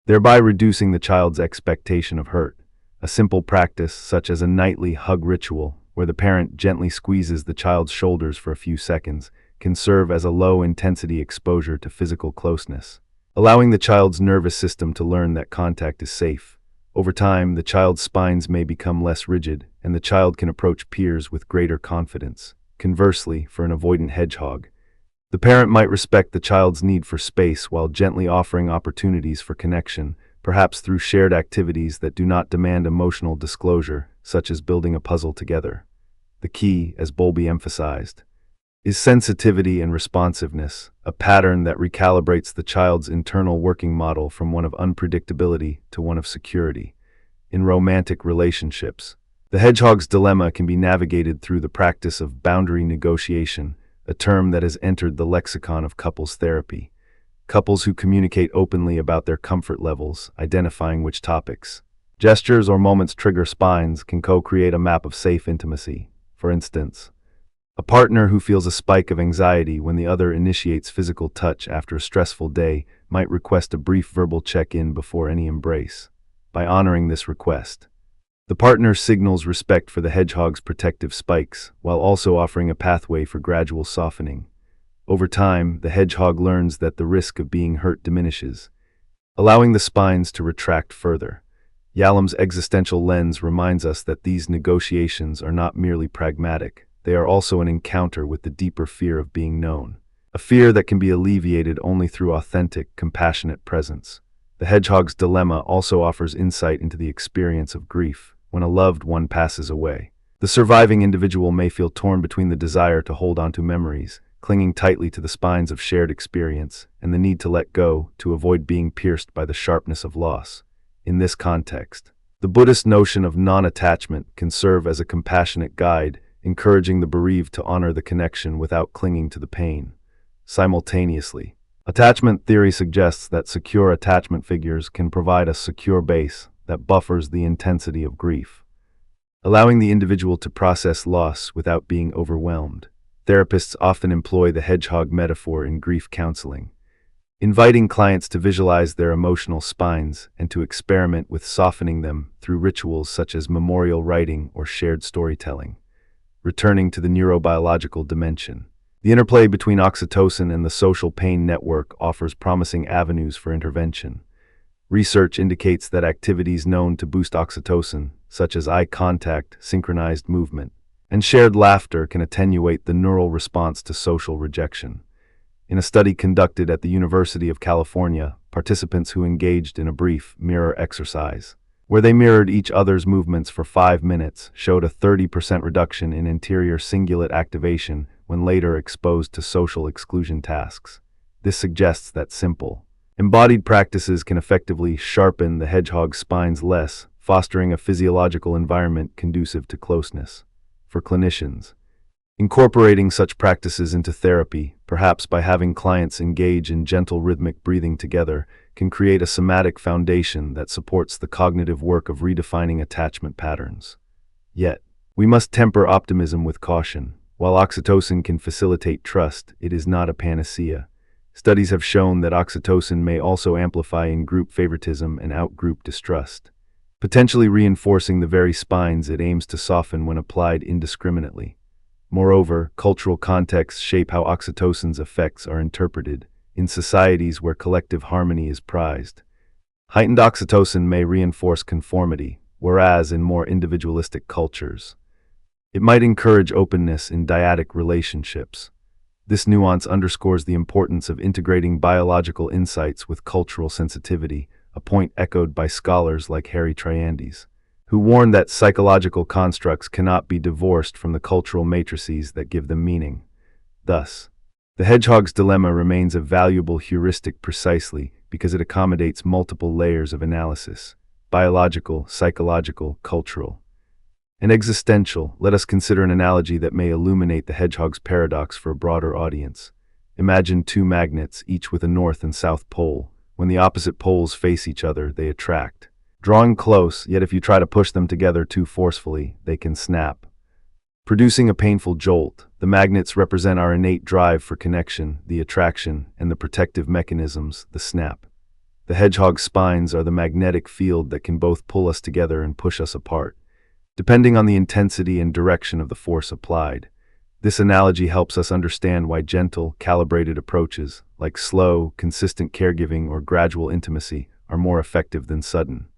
thereby reducing the child's expectation of hurt. A simple practice, such as a nightly hug ritual, where the parent gently squeezes the child's shoulders for a few seconds, can serve as a low-intensity exposure to physical closeness, allowing the child's nervous system to learn that contact is safe. Over time, the child's spines may become less rigid, and the child can approach peers with greater confidence. Conversely, for an avoidant hedgehog, the parent might respect the child's need for space while gently offering opportunities for connection, perhaps through shared activities that do not demand emotional disclosure, such as building a puzzle together. The key, as Bowlby emphasized, is sensitivity and responsiveness, a pattern that recalibrates the child's internal working model from one of unpredictability to one of security. In romantic relationships, the hedgehog's dilemma can be navigated through the practice of boundary negotiation, a term that has entered the lexicon of couples therapy. Couples who communicate openly about their comfort levels, identifying which topics, gestures, or moments trigger spines, can co-create a map of safe intimacy. For instance, a partner who feels a spike of anxiety when the other initiates physical touch after a stressful day might request a brief verbal check-in before any embrace. By honoring this request, the partner signals respect for the hedgehog's protective spikes, while also offering a pathway for gradual softening. Over time, the hedgehog learns that the risk of being hurt diminishes, allowing the spines to retract further. Yalom's existential lens reminds us that these negotiations are not merely pragmatic, they are also an encounter with the deeper fear of being known, a fear that can be alleviated only through authentic, compassionate presence. The Hedgehog's Dilemma also offers insight into the experience of grief when a loved one passes away. The surviving individual may feel torn between the desire to hold on to memories, clinging tightly to the spines of shared experience, and the need to let go to avoid being pierced by the sharpness of loss. In this context, the Buddhist notion of non-attachment can serve as a compassionate guide, encouraging the bereaved to honor the connection without clinging to the pain. Simultaneously, attachment theory suggests that secure attachment figures can provide a secure base that buffers the intensity of grief, allowing the individual to process loss without being overwhelmed. Therapists often employ the hedgehog metaphor in grief counseling, inviting clients to visualize their emotional spines and to experiment with softening them through rituals such as memorial writing or shared storytelling. Returning to the neurobiological dimension, the interplay between oxytocin and the social pain network offers promising avenues for intervention. Research indicates that activities known to boost oxytocin, such as eye contact, synchronized movement, and shared laughter, can attenuate the neural response to social rejection. In a study conducted at the University of California, participants who engaged in a brief mirror exercise, where they mirrored each other's movements for 5 minutes, showed a 30% reduction in anterior cingulate activation when later exposed to social exclusion tasks. This suggests that simple, embodied practices can effectively sharpen the hedgehog's spines less, fostering a physiological environment conducive to closeness. For clinicians, incorporating such practices into therapy, perhaps by having clients engage in gentle rhythmic breathing together, can create a somatic foundation that supports the cognitive work of redefining attachment patterns. Yet, we must temper optimism with caution. While oxytocin can facilitate trust, it is not a panacea. Studies have shown that oxytocin may also amplify in-group favoritism and out-group distrust, potentially reinforcing the very spines it aims to soften when applied indiscriminately. Moreover, cultural contexts shape how oxytocin's effects are interpreted. In societies where collective harmony is prized, heightened oxytocin may reinforce conformity, whereas in more individualistic cultures, it might encourage openness in dyadic relationships. This nuance underscores the importance of integrating biological insights with cultural sensitivity, a point echoed by scholars like Harry Triandes, who warn that psychological constructs cannot be divorced from the cultural matrices that give them meaning. Thus, the Hedgehog's Dilemma remains a valuable heuristic precisely because it accommodates multiple layers of analysis: biological, psychological, cultural, and existential. Let us consider an analogy that may illuminate the hedgehog's paradox for a broader audience. Imagine two magnets, each with a north and south pole. When the opposite poles face each other, they attract, drawing close, yet if you try to push them together too forcefully, they can snap, producing a painful jolt. The magnets represent our innate drive for connection, the attraction, and the protective mechanisms, the snap. The hedgehog's spines are the magnetic field that can both pull us together and push us apart, depending on the intensity and direction of the force applied. This analogy helps us understand why gentle, calibrated approaches, like slow, consistent caregiving or gradual intimacy, are more effective than sudden,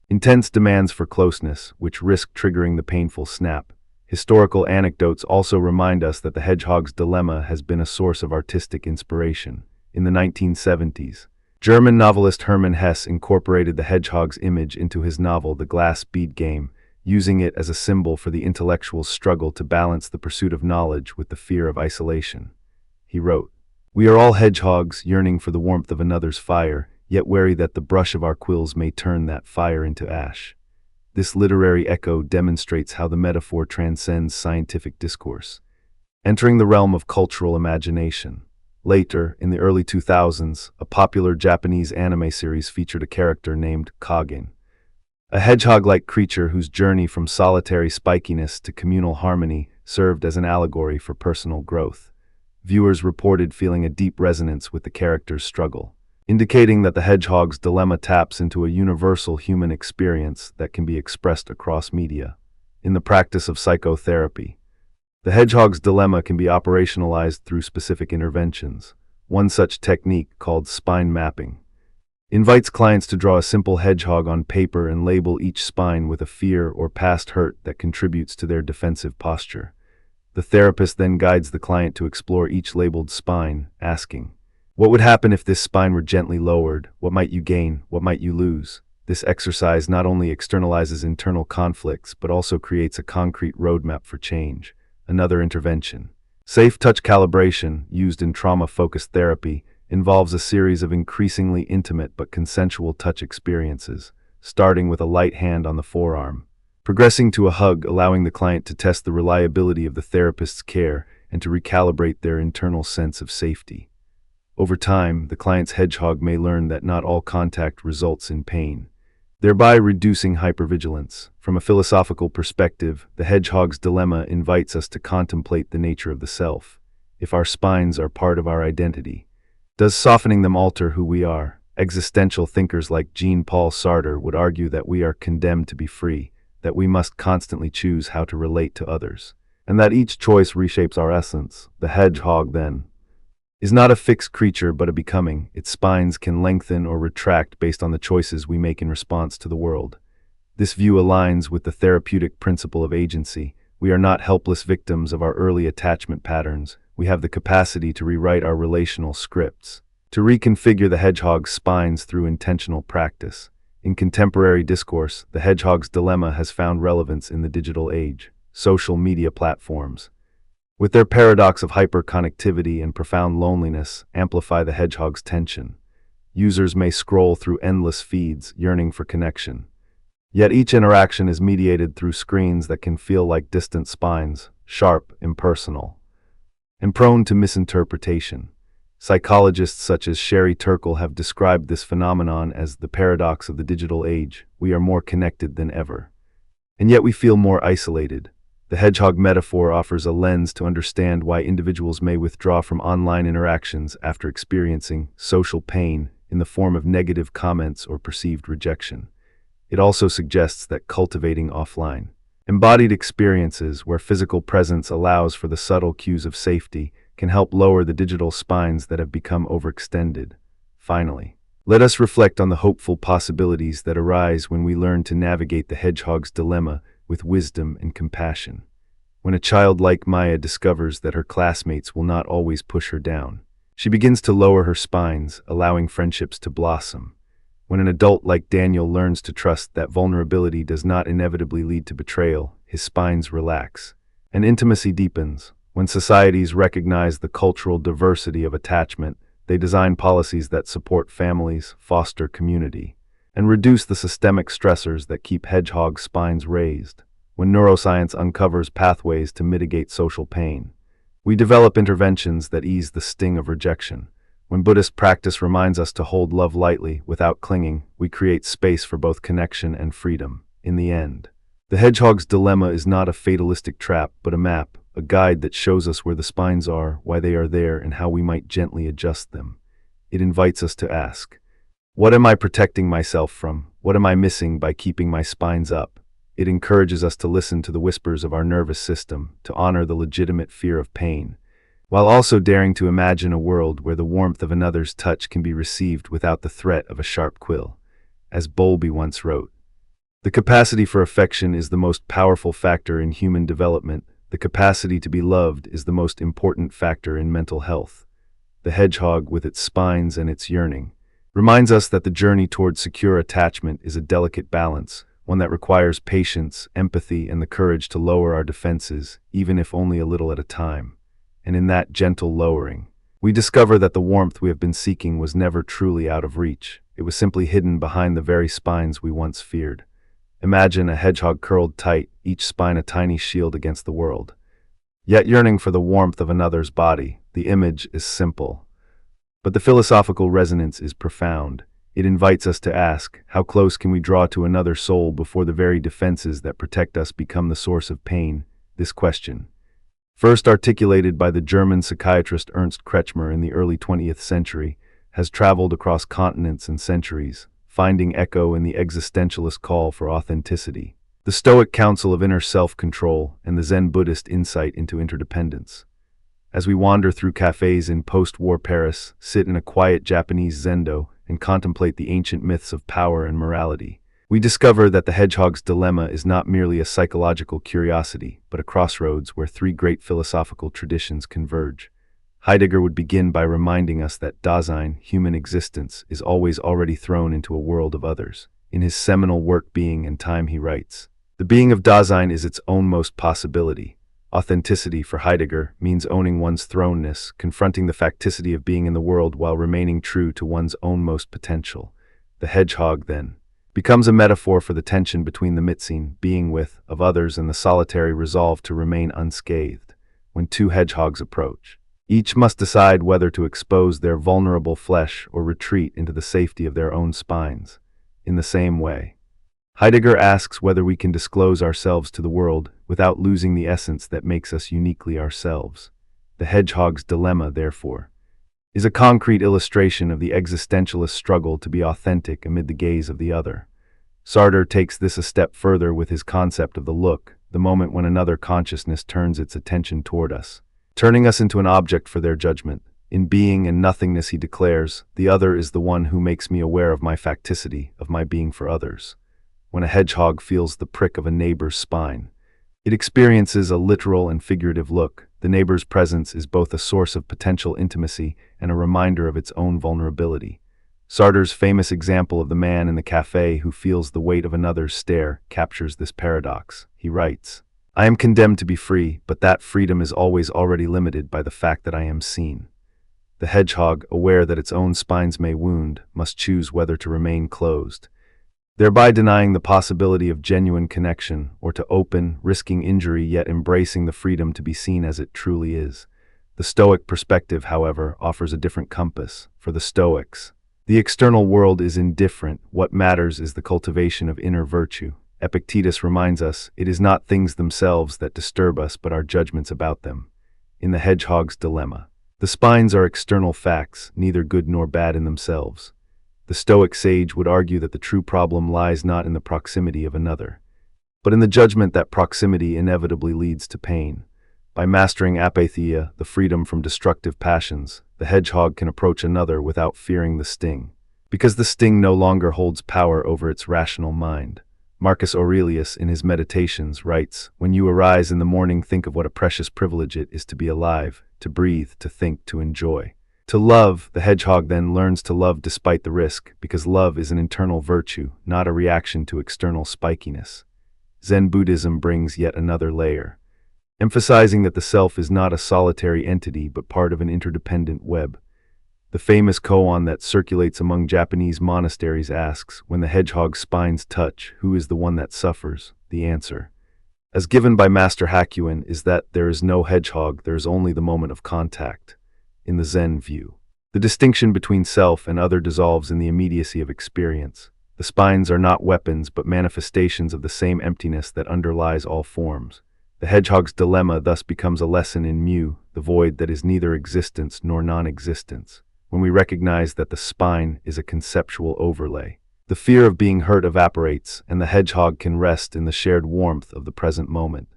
intense demands for closeness, which risk triggering the painful snap. Historical anecdotes also remind us that the Hedgehog's Dilemma has been a source of artistic inspiration. In the 1970s, German novelist Hermann Hesse incorporated the hedgehog's image into his novel The Glass Bead Game, using it as a symbol for the intellectual's struggle to balance the pursuit of knowledge with the fear of isolation. He wrote, "We are all hedgehogs, yearning for the warmth of another's fire, yet wary that the brush of our quills may turn that fire into ash." This literary echo demonstrates how the metaphor transcends scientific discourse. entering the realm of cultural imagination. Later, in the early 2000s, a popular Japanese anime series featured a character named Kagen, a hedgehog-like creature whose journey from solitary spikiness to communal harmony served as an allegory for personal growth. Viewers reported feeling a deep resonance with the character's struggle, indicating that the Hedgehog's Dilemma taps into a universal human experience that can be expressed across media. In the practice of psychotherapy, the Hedgehog's Dilemma can be operationalized through specific interventions. One such technique, called spine mapping, invites clients to draw a simple hedgehog on paper and label each spine with a fear or past hurt that contributes to their defensive posture. The therapist then guides the client to explore each labeled spine, asking, "What would happen if this spine were gently lowered? What might you gain? What might you lose?" This exercise not only externalizes internal conflicts, but also creates a concrete roadmap for change. Another intervention, safe touch calibration, used in trauma-focused therapy, involves a series of increasingly intimate but consensual touch experiences, starting with a light hand on the forearm, progressing to a hug, allowing the client to test the reliability of the therapist's care and to recalibrate their internal sense of safety. Over time, the client's hedgehog may learn that not all contact results in pain, thereby reducing hypervigilance. From a philosophical perspective, the Hedgehog's Dilemma invites us to contemplate the nature of the self. If our spines are part of our identity, does softening them alter who we are? Existential thinkers like Jean-Paul Sartre would argue that we are condemned to be free, that we must constantly choose how to relate to others, and that each choice reshapes our essence. The hedgehog, then, is not a fixed creature but a becoming. Its spines can lengthen or retract based on the choices we make in response to the world. This view aligns with the therapeutic principle of agency. We are not helpless victims of our early attachment patterns. We have the capacity to rewrite our relational scripts, to reconfigure the hedgehog's spines through intentional practice. In contemporary discourse, the Hedgehog's Dilemma has found relevance in the digital age. Social media platforms, with their paradox of hyperconnectivity and profound loneliness, amplify the hedgehog's tension. Users may scroll through endless feeds, yearning for connection. Yet each interaction is mediated through screens that can feel like distant spines, sharp, impersonal, and prone to misinterpretation. Psychologists such as Sherry Turkle have described this phenomenon as the paradox of the digital age. We are more connected than ever, and yet we feel more isolated. The hedgehog metaphor offers a lens to understand why individuals may withdraw from online interactions after experiencing social pain in the form of negative comments or perceived rejection. It also suggests that cultivating offline, embodied experiences where physical presence allows for the subtle cues of safety can help lower the digital spines that have become overextended. Finally, let us reflect on the hopeful possibilities that arise when we learn to navigate the hedgehog's dilemma with wisdom and compassion. When a child like Maya discovers that her classmates will not always push her down, she begins to lower her spines, allowing friendships to blossom. When an adult like Daniel learns to trust that vulnerability does not inevitably lead to betrayal, his spines relax, and intimacy deepens. When societies recognize the cultural diversity of attachment, they design policies that support families, foster community, and reduce the systemic stressors that keep hedgehog spines raised. When neuroscience uncovers pathways to mitigate social pain, we develop interventions that ease the sting of rejection. When Buddhist practice reminds us to hold love lightly, without clinging, we create space for both connection and freedom. In the end, the Hedgehog's Dilemma is not a fatalistic trap, but a map, a guide that shows us where the spines are, why they are there, and how we might gently adjust them. It invites us to ask, what am I protecting myself from? What am I missing by keeping my spines up? It encourages us to listen to the whispers of our nervous system, to honor the legitimate fear of pain, while also daring to imagine a world where the warmth of another's touch can be received without the threat of a sharp quill. As Bowlby once wrote, the capacity for affection is the most powerful factor in human development. The capacity to be loved is the most important factor in mental health. The hedgehog, with its spines and its yearning, reminds us that the journey towards secure attachment is a delicate balance, one that requires patience, empathy, and the courage to lower our defenses, even if only a little at a time. And in that gentle lowering, we discover that the warmth we have been seeking was never truly out of reach. It was simply hidden behind the very spines we once feared. Imagine a hedgehog curled tight, each spine a tiny shield against the world. yet yearning for the warmth of another's body. The image is simple, but the philosophical resonance is profound. It invites us to ask, how close can we draw to another soul before the very defenses that protect us become the source of pain? This question, first articulated by the German psychiatrist Ernst Kretschmer in the early 20th century, has traveled across continents and centuries, finding echo in the existentialist call for authenticity, the Stoic counsel of inner self-control, and the Zen Buddhist insight into interdependence. As we wander through cafes in post-war Paris, sit in a quiet Japanese zendo, and contemplate the ancient myths of power and morality, we discover that the Hedgehog's Dilemma is not merely a psychological curiosity, but a crossroads where three great philosophical traditions converge. Heidegger would begin by reminding us that Dasein, human existence, is always already thrown into a world of others. In his seminal work Being and Time he writes, "The being of Dasein is its own most possibility." Authenticity for Heidegger means owning one's thrownness, confronting the facticity of being in the world while remaining true to one's own most potential. The hedgehog, then, becomes a metaphor for the tension between the Mitzin, being with, of others and the solitary resolve to remain unscathed. When two hedgehogs approach, each must decide whether to expose their vulnerable flesh or retreat into the safety of their own spines. In the same way, Heidegger asks whether we can disclose ourselves to the world without losing the essence that makes us uniquely ourselves. The Hedgehog's Dilemma, therefore, is a concrete illustration of the existentialist struggle to be authentic amid the gaze of the other. Sartre takes this a step further with his concept of the look, the moment when another consciousness turns its attention toward us, turning us into an object for their judgment. In Being and Nothingness he declares, "The other is the one who makes me aware of my facticity, of my being for others." When a hedgehog feels the prick of a neighbor's spine, it experiences a literal and figurative look. The neighbor's presence is both a source of potential intimacy and a reminder of its own vulnerability. Sartre's famous example of the man in the cafe who feels the weight of another's stare captures this paradox. He writes, "I am condemned to be free, but that freedom is always already limited by the fact that I am seen." The hedgehog, aware that its own spines may wound, must choose whether to remain closed, thereby denying the possibility of genuine connection, or to open, risking injury yet embracing the freedom to be seen as it truly is. The Stoic perspective, however, offers a different compass. For the Stoics, the external world is indifferent. What matters is the cultivation of inner virtue. Epictetus reminds us, it is not things themselves that disturb us but our judgments about them. In the Hedgehog's Dilemma, the spines are external facts, neither good nor bad in themselves. The Stoic sage would argue that the true problem lies not in the proximity of another, but in the judgment that proximity inevitably leads to pain. By mastering apatheia, the freedom from destructive passions, the hedgehog can approach another without fearing the sting, because the sting no longer holds power over its rational mind. Marcus Aurelius, in his Meditations, writes, "When you arise in the morning, think of what a precious privilege it is to be alive, to breathe, to think, to enjoy. To love." The hedgehog then learns to love despite the risk, because love is an internal virtue, not a reaction to external spikiness. Zen Buddhism brings yet another layer, emphasizing that the self is not a solitary entity but part of an interdependent web. The famous koan that circulates among Japanese monasteries asks, when the hedgehog's spines touch, who is the one that suffers? The answer, as given by Master Hakuin, is that there is no hedgehog, there is only the moment of contact. In the Zen view, the distinction between self and other dissolves in the immediacy of experience. The spines are not weapons but manifestations of the same emptiness that underlies all forms. The Hedgehog's Dilemma thus becomes a lesson in mu, the void that is neither existence nor non-existence. When we recognize that the spine is a conceptual overlay, the fear of being hurt evaporates, and the hedgehog can rest in the shared warmth of the present moment.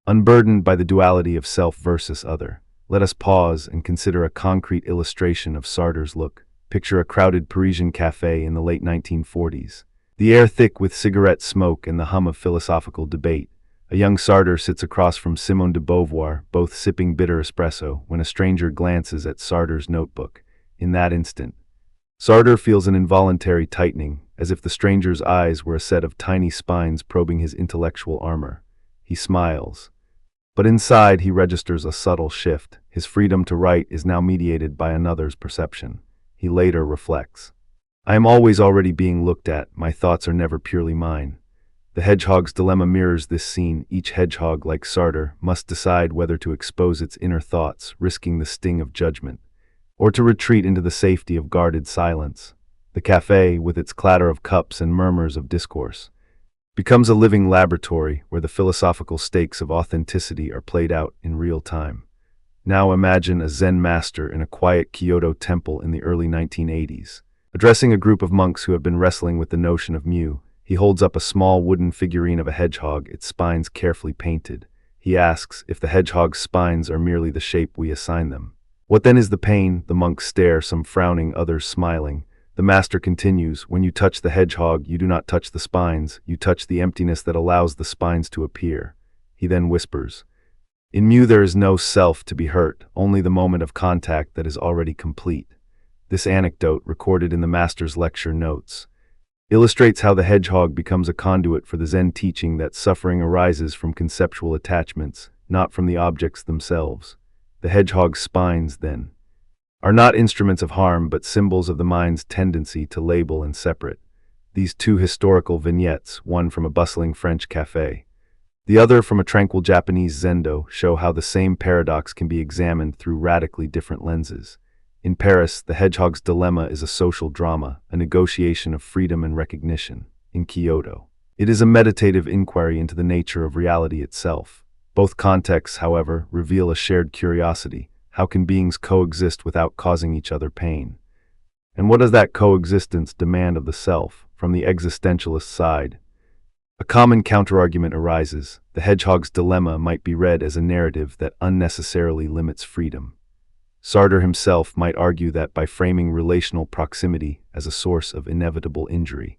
Unburdened by the duality of self versus other, let us pause and consider a concrete illustration of Sartre's look. Picture a crowded Parisian cafe in the late 1940s. The air thick with cigarette smoke and the hum of philosophical debate. A young Sartre sits across from Simone de Beauvoir, both sipping bitter espresso, when a stranger glances at Sartre's notebook. In that instant, Sartre feels an involuntary tightening, as if the stranger's eyes were a set of tiny spines probing his intellectual armor. He smiles, but inside he registers a subtle shift. His freedom to write is now mediated by another's perception. He later reflects, "I am always already being looked at, my thoughts are never purely mine." The hedgehog's dilemma mirrors this scene. Each hedgehog, like Sartre, must decide whether to expose its inner thoughts, risking the sting of judgment, or to retreat into the safety of guarded silence. The cafe, with its clatter of cups and murmurs of discourse, becomes a living laboratory where the philosophical stakes of authenticity are played out in real time. Now imagine a Zen master in a quiet Kyoto temple in the early 1980s. Addressing a group of monks who have been wrestling with the notion of mu, he holds up a small wooden figurine of a hedgehog, its spines carefully painted. He asks if the hedgehog's spines are merely the shape we assign them. What then is the pain? The monks stare, some frowning, others smiling. The master continues, when you touch the hedgehog, you do not touch the spines, you touch the emptiness that allows the spines to appear. He then whispers, in mu there is no self to be hurt, only the moment of contact that is already complete. This anecdote, recorded in the master's lecture notes, illustrates how the hedgehog becomes a conduit for the Zen teaching that suffering arises from conceptual attachments, not from the objects themselves. The hedgehog's spines, then, are not instruments of harm but symbols of the mind's tendency to label and separate. These two historical vignettes, one from a bustling French café, the other from a tranquil Japanese zendo, show how the same paradox can be examined through radically different lenses. In Paris, the hedgehog's dilemma is a social drama, a negotiation of freedom and recognition. In Kyoto, it is a meditative inquiry into the nature of reality itself. Both contexts, however, reveal a shared curiosity. How can beings coexist without causing each other pain? And what does that coexistence demand of the self? From the existentialist side, a common counterargument arises. The hedgehog's dilemma might be read as a narrative that unnecessarily limits freedom. Sartre himself might argue that by framing relational proximity as a source of inevitable injury,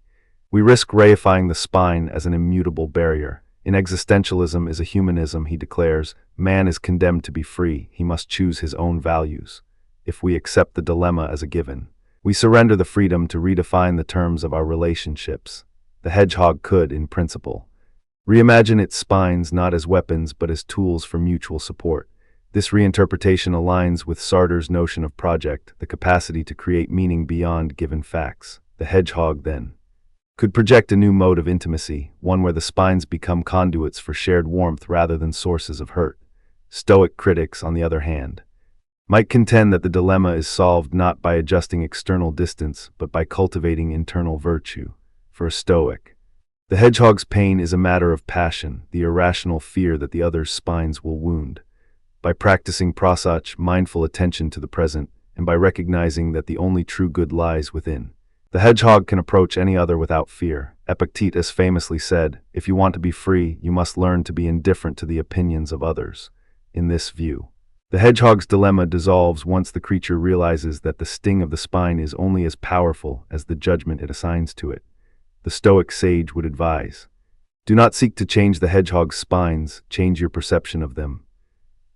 we risk reifying the spine as an immutable barrier. In existentialism is a humanism, he declares, man is condemned to be free, he must choose his own values. If we accept the dilemma as a given, we surrender the freedom to redefine the terms of our relationships. The hedgehog could, in principle, reimagine its spines not as weapons but as tools for mutual support. This reinterpretation aligns with Sartre's notion of project, the capacity to create meaning beyond given facts. The hedgehog, then, could project a new mode of intimacy, one where the spines become conduits for shared warmth rather than sources of hurt. Stoic critics, on the other hand, might contend that the dilemma is solved not by adjusting external distance, but by cultivating internal virtue. For a Stoic, the hedgehog's pain is a matter of passion, the irrational fear that the other's spines will wound. By practicing provoke, mindful attention to the present, and by recognizing that the only true good lies within, the hedgehog can approach any other without fear. Epictetus famously said, if you want to be free, you must learn to be indifferent to the opinions of others. In this view, the hedgehog's dilemma dissolves once the creature realizes that the sting of the spine is only as powerful as the judgment it assigns to it. The Stoic sage would advise, do not seek to change the hedgehog's spines, change your perception of them.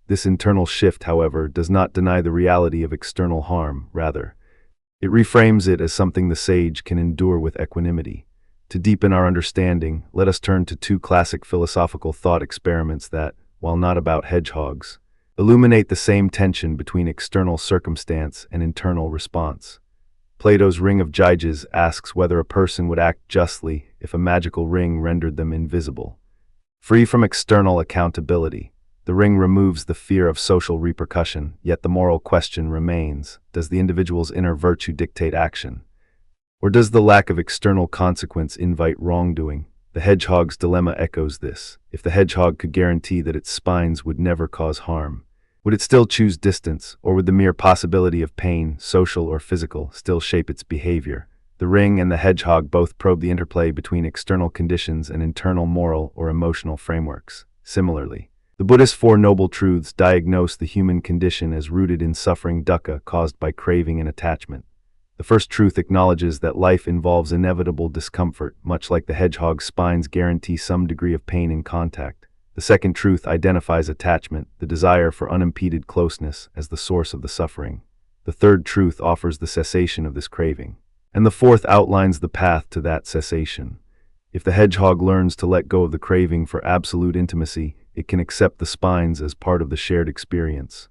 This internal shift, however, does not deny the reality of external harm. Rather, it reframes it as something the sage can endure with equanimity. To deepen our understanding, let us turn to two classic philosophical thought experiments that, while not about hedgehogs, illuminate the same tension between external circumstance and internal response. Plato's Ring of Gyges asks whether a person would act justly if a magical ring rendered them invisible. Free from external accountability, the ring removes the fear of social repercussion, yet the moral question remains, does the individual's inner virtue dictate action? Or does the lack of external consequence invite wrongdoing? The hedgehog's dilemma echoes this. If the hedgehog could guarantee that its spines would never cause harm, would it still choose distance, or would the mere possibility of pain, social or physical, still shape its behavior? The ring and the hedgehog both probe the interplay between external conditions and internal moral or emotional frameworks. Similarly, the Buddhist Four Noble Truths diagnose the human condition as rooted in suffering dukkha caused by craving and attachment. The first truth acknowledges that life involves inevitable discomfort, much like the hedgehog's spines guarantee some degree of pain in contact. The second truth identifies attachment, the desire for unimpeded closeness, as the source of the suffering. The third truth offers the cessation of this craving. And the fourth outlines the path to that cessation. If the hedgehog learns to let go of the craving for absolute intimacy, it can accept the spines as part of the shared experience,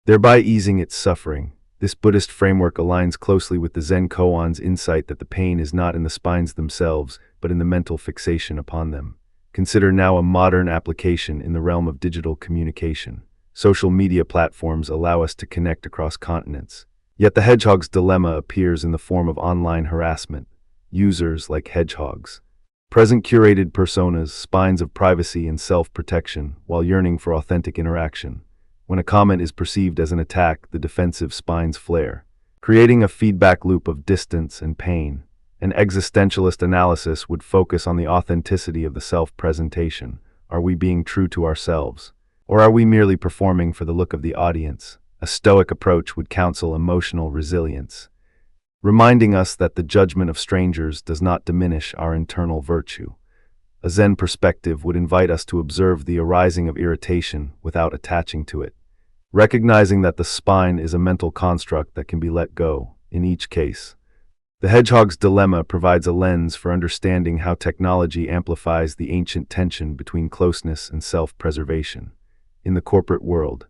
thereby easing its suffering. This Buddhist framework aligns closely with the Zen koan's insight that the pain is not in the spines themselves, but in the mental fixation upon them. Consider now a modern application in the realm of digital communication. Social media platforms allow us to connect across continents. Yet the hedgehog's dilemma appears in the form of online harassment. Users, like hedgehogs, present curated personas, spines of privacy and self-protection, while yearning for authentic interaction. When a comment is perceived as an attack, the defensive spines flare, creating a feedback loop of distance and pain. An existentialist analysis would focus on the authenticity of the self-presentation. Are we being true to ourselves? Or are we merely performing for the look of the audience? A Stoic approach would counsel emotional resilience, reminding us that the judgment of strangers does not diminish our internal virtue. A Zen perspective would invite us to observe the arising of irritation without attaching to it, recognizing that the spine is a mental construct that can be let go, in each case. The hedgehog's dilemma provides a lens for understanding how technology amplifies the ancient tension between closeness and self-preservation. In the corporate world,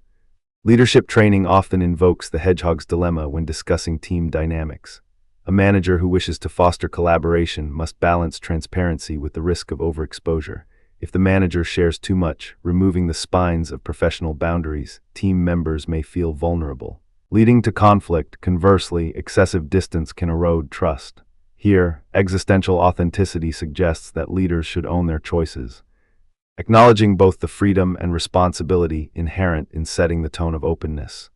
leadership training often invokes the hedgehog's dilemma when discussing team dynamics. A manager who wishes to foster collaboration must balance transparency with the risk of overexposure. If the manager shares too much, removing the spines of professional boundaries, team members may feel vulnerable, leading to conflict. Conversely, excessive distance can erode trust. Here, existential authenticity suggests that leaders should own their choices, acknowledging both the freedom and responsibility inherent in setting the tone of openness.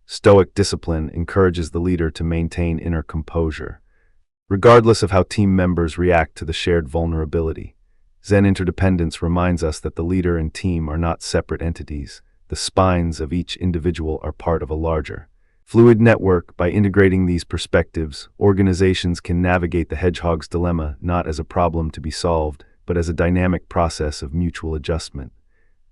Stoic discipline encourages the leader to maintain inner composure, regardless of how team members react to the shared vulnerability. Zen interdependence reminds us that the leader and team are not separate entities. The spines of each individual are part of a larger, fluid network. By integrating these perspectives, organizations can navigate the hedgehog's dilemma not as a problem to be solved, but as a dynamic process of mutual adjustment.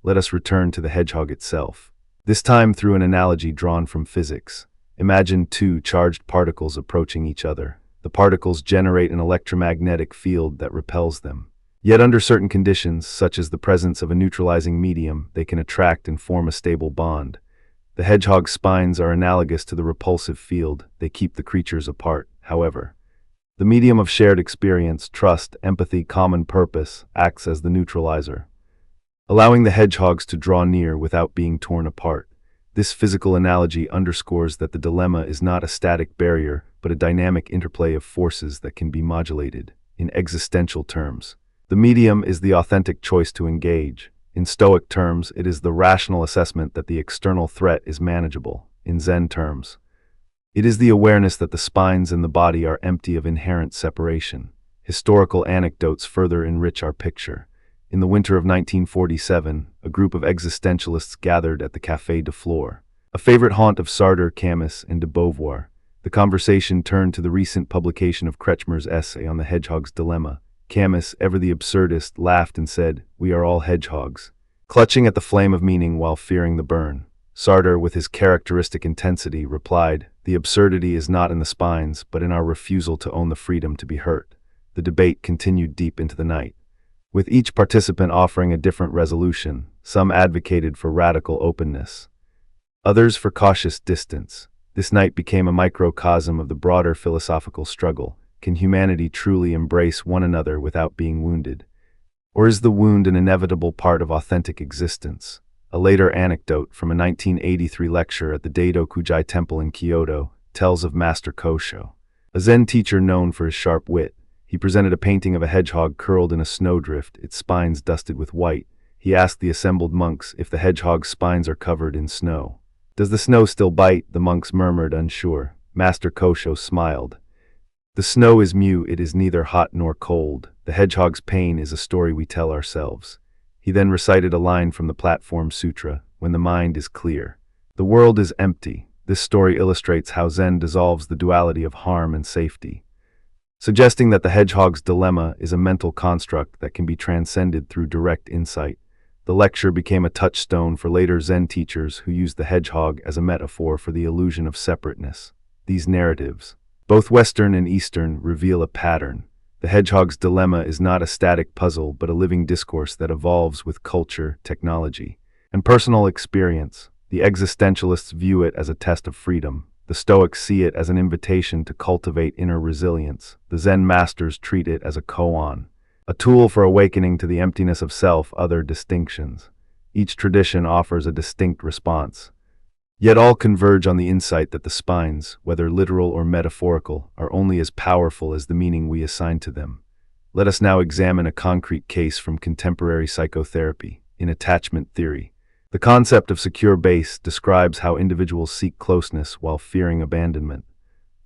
Let us return to the hedgehog itself, this time through an analogy drawn from physics. Imagine two charged particles approaching each other. The particles generate an electromagnetic field that repels them. Yet under certain conditions, such as the presence of a neutralizing medium, they can attract and form a stable bond. The hedgehog's spines are analogous to the repulsive field. They keep the creatures apart, however. The medium of shared experience, trust, empathy, common purpose, acts as the neutralizer, allowing the hedgehogs to draw near without being torn apart. This physical analogy underscores that the dilemma is not a static barrier, but a dynamic interplay of forces that can be modulated. In existential terms, the medium is the authentic choice to engage. In Stoic terms, it is the rational assessment that the external threat is manageable. In Zen terms, it is the awareness that the spines and the body are empty of inherent separation. Historical anecdotes further enrich our picture. In the winter of 1947, a group of existentialists gathered at the Café de Flore, a favorite haunt of Sartre, Camus, and de Beauvoir. The conversation turned to the recent publication of Kretschmer's essay on the hedgehog's dilemma. Camus, ever the absurdist, laughed and said, "We are all hedgehogs, clutching at the flame of meaning while fearing the burn." Sartre, with his characteristic intensity, replied, "The absurdity is not in the spines, but in our refusal to own the freedom to be hurt." The debate continued deep into the night, with each participant offering a different resolution. Some advocated for radical openness, others for cautious distance. This night became a microcosm of the broader philosophical struggle. Can humanity truly embrace one another without being wounded? Or is the wound an inevitable part of authentic existence? A later anecdote from a 1983 lecture at the Daido-kujai Temple in Kyoto tells of Master Kosho, a Zen teacher known for his sharp wit. He presented a painting of a hedgehog curled in a snowdrift, its spines dusted with white. He asked the assembled monks if the hedgehog's spines are covered in snow. "Does the snow still bite?" the monks murmured, unsure. Master Kosho smiled. "The snow is mute, it is neither hot nor cold. The hedgehog's pain is a story we tell ourselves." He then recited a line from the Platform Sutra, "When the mind is clear, the world is empty." This story illustrates how Zen dissolves the duality of harm and safety, suggesting that the hedgehog's dilemma is a mental construct that can be transcended through direct insight. The lecture became a touchstone for later Zen teachers who used the hedgehog as a metaphor for the illusion of separateness. These narratives, both Western and Eastern, reveal a pattern. The hedgehog's dilemma is not a static puzzle, but a living discourse that evolves with culture, technology, and personal experience. The existentialists view it as a test of freedom, The Stoics see it as an invitation to cultivate inner resilience. The Zen masters treat it as a koan, a tool for awakening to the emptiness of self-other distinctions. Each tradition offers a distinct response. Yet all converge on the insight that the spines, whether literal or metaphorical, are only as powerful as the meaning we assign to them. Let us now examine a concrete case from contemporary psychotherapy. In attachment theory, the concept of secure base describes how individuals seek closeness while fearing abandonment.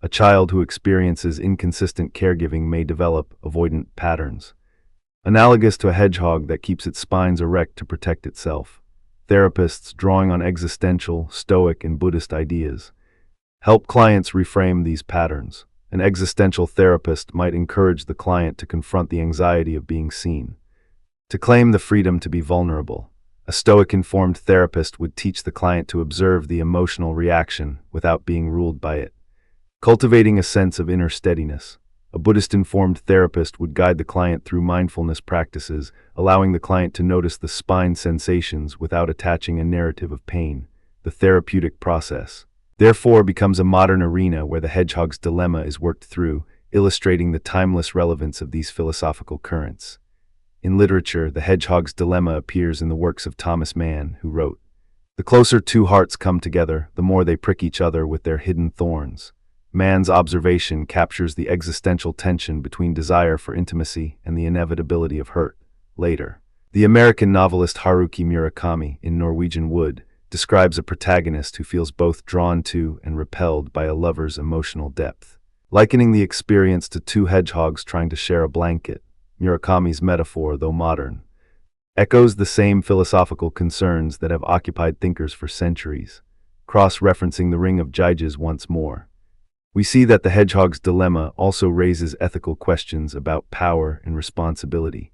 A child who experiences inconsistent caregiving may develop avoidant patterns, analogous to a hedgehog that keeps its spines erect to protect itself. Therapists, drawing on existential, Stoic, and Buddhist ideas, help clients reframe these patterns. An existential therapist might encourage the client to confront the anxiety of being seen, to claim the freedom to be vulnerable. A Stoic-informed therapist would teach the client to observe the emotional reaction without being ruled by it, cultivating a sense of inner steadiness. A Buddhist-informed therapist would guide the client through mindfulness practices, allowing the client to notice the spine sensations without attaching a narrative of pain. The therapeutic process, therefore, becomes a modern arena where the Hedgehog's dilemma is worked through, illustrating the timeless relevance of these philosophical currents. In literature, the Hedgehog's dilemma appears in the works of Thomas Mann, who wrote, "The closer two hearts come together, the more they prick each other with their hidden thorns." Mann's observation captures the existential tension between desire for intimacy and the inevitability of hurt. Later, the American novelist Haruki Murakami, in Norwegian Wood, describes a protagonist who feels both drawn to and repelled by a lover's emotional depth. Likening the experience to two hedgehogs trying to share a blanket, Murakami's metaphor, though modern, echoes the same philosophical concerns that have occupied thinkers for centuries. Cross-referencing the Ring of Gyges once more, we see that the Hedgehog's dilemma also raises ethical questions about power and responsibility.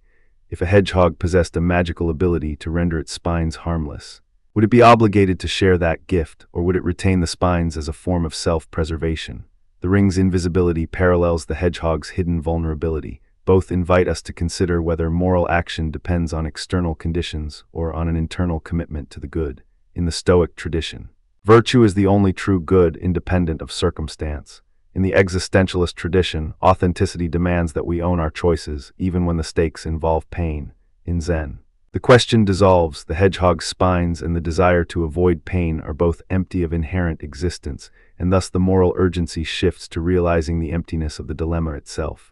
If a hedgehog possessed a magical ability to render its spines harmless, would it be obligated to share that gift, or would it retain the spines as a form of self-preservation? The ring's invisibility parallels the hedgehog's hidden vulnerability. Both invite us to consider whether moral action depends on external conditions or on an internal commitment to the good. In the Stoic tradition, virtue is the only true good independent of circumstance. In the existentialist tradition, authenticity demands that we own our choices, even when the stakes involve pain. In Zen, the question dissolves. The hedgehog's spines and the desire to avoid pain are both empty of inherent existence, and thus the moral urgency shifts to realizing the emptiness of the dilemma itself.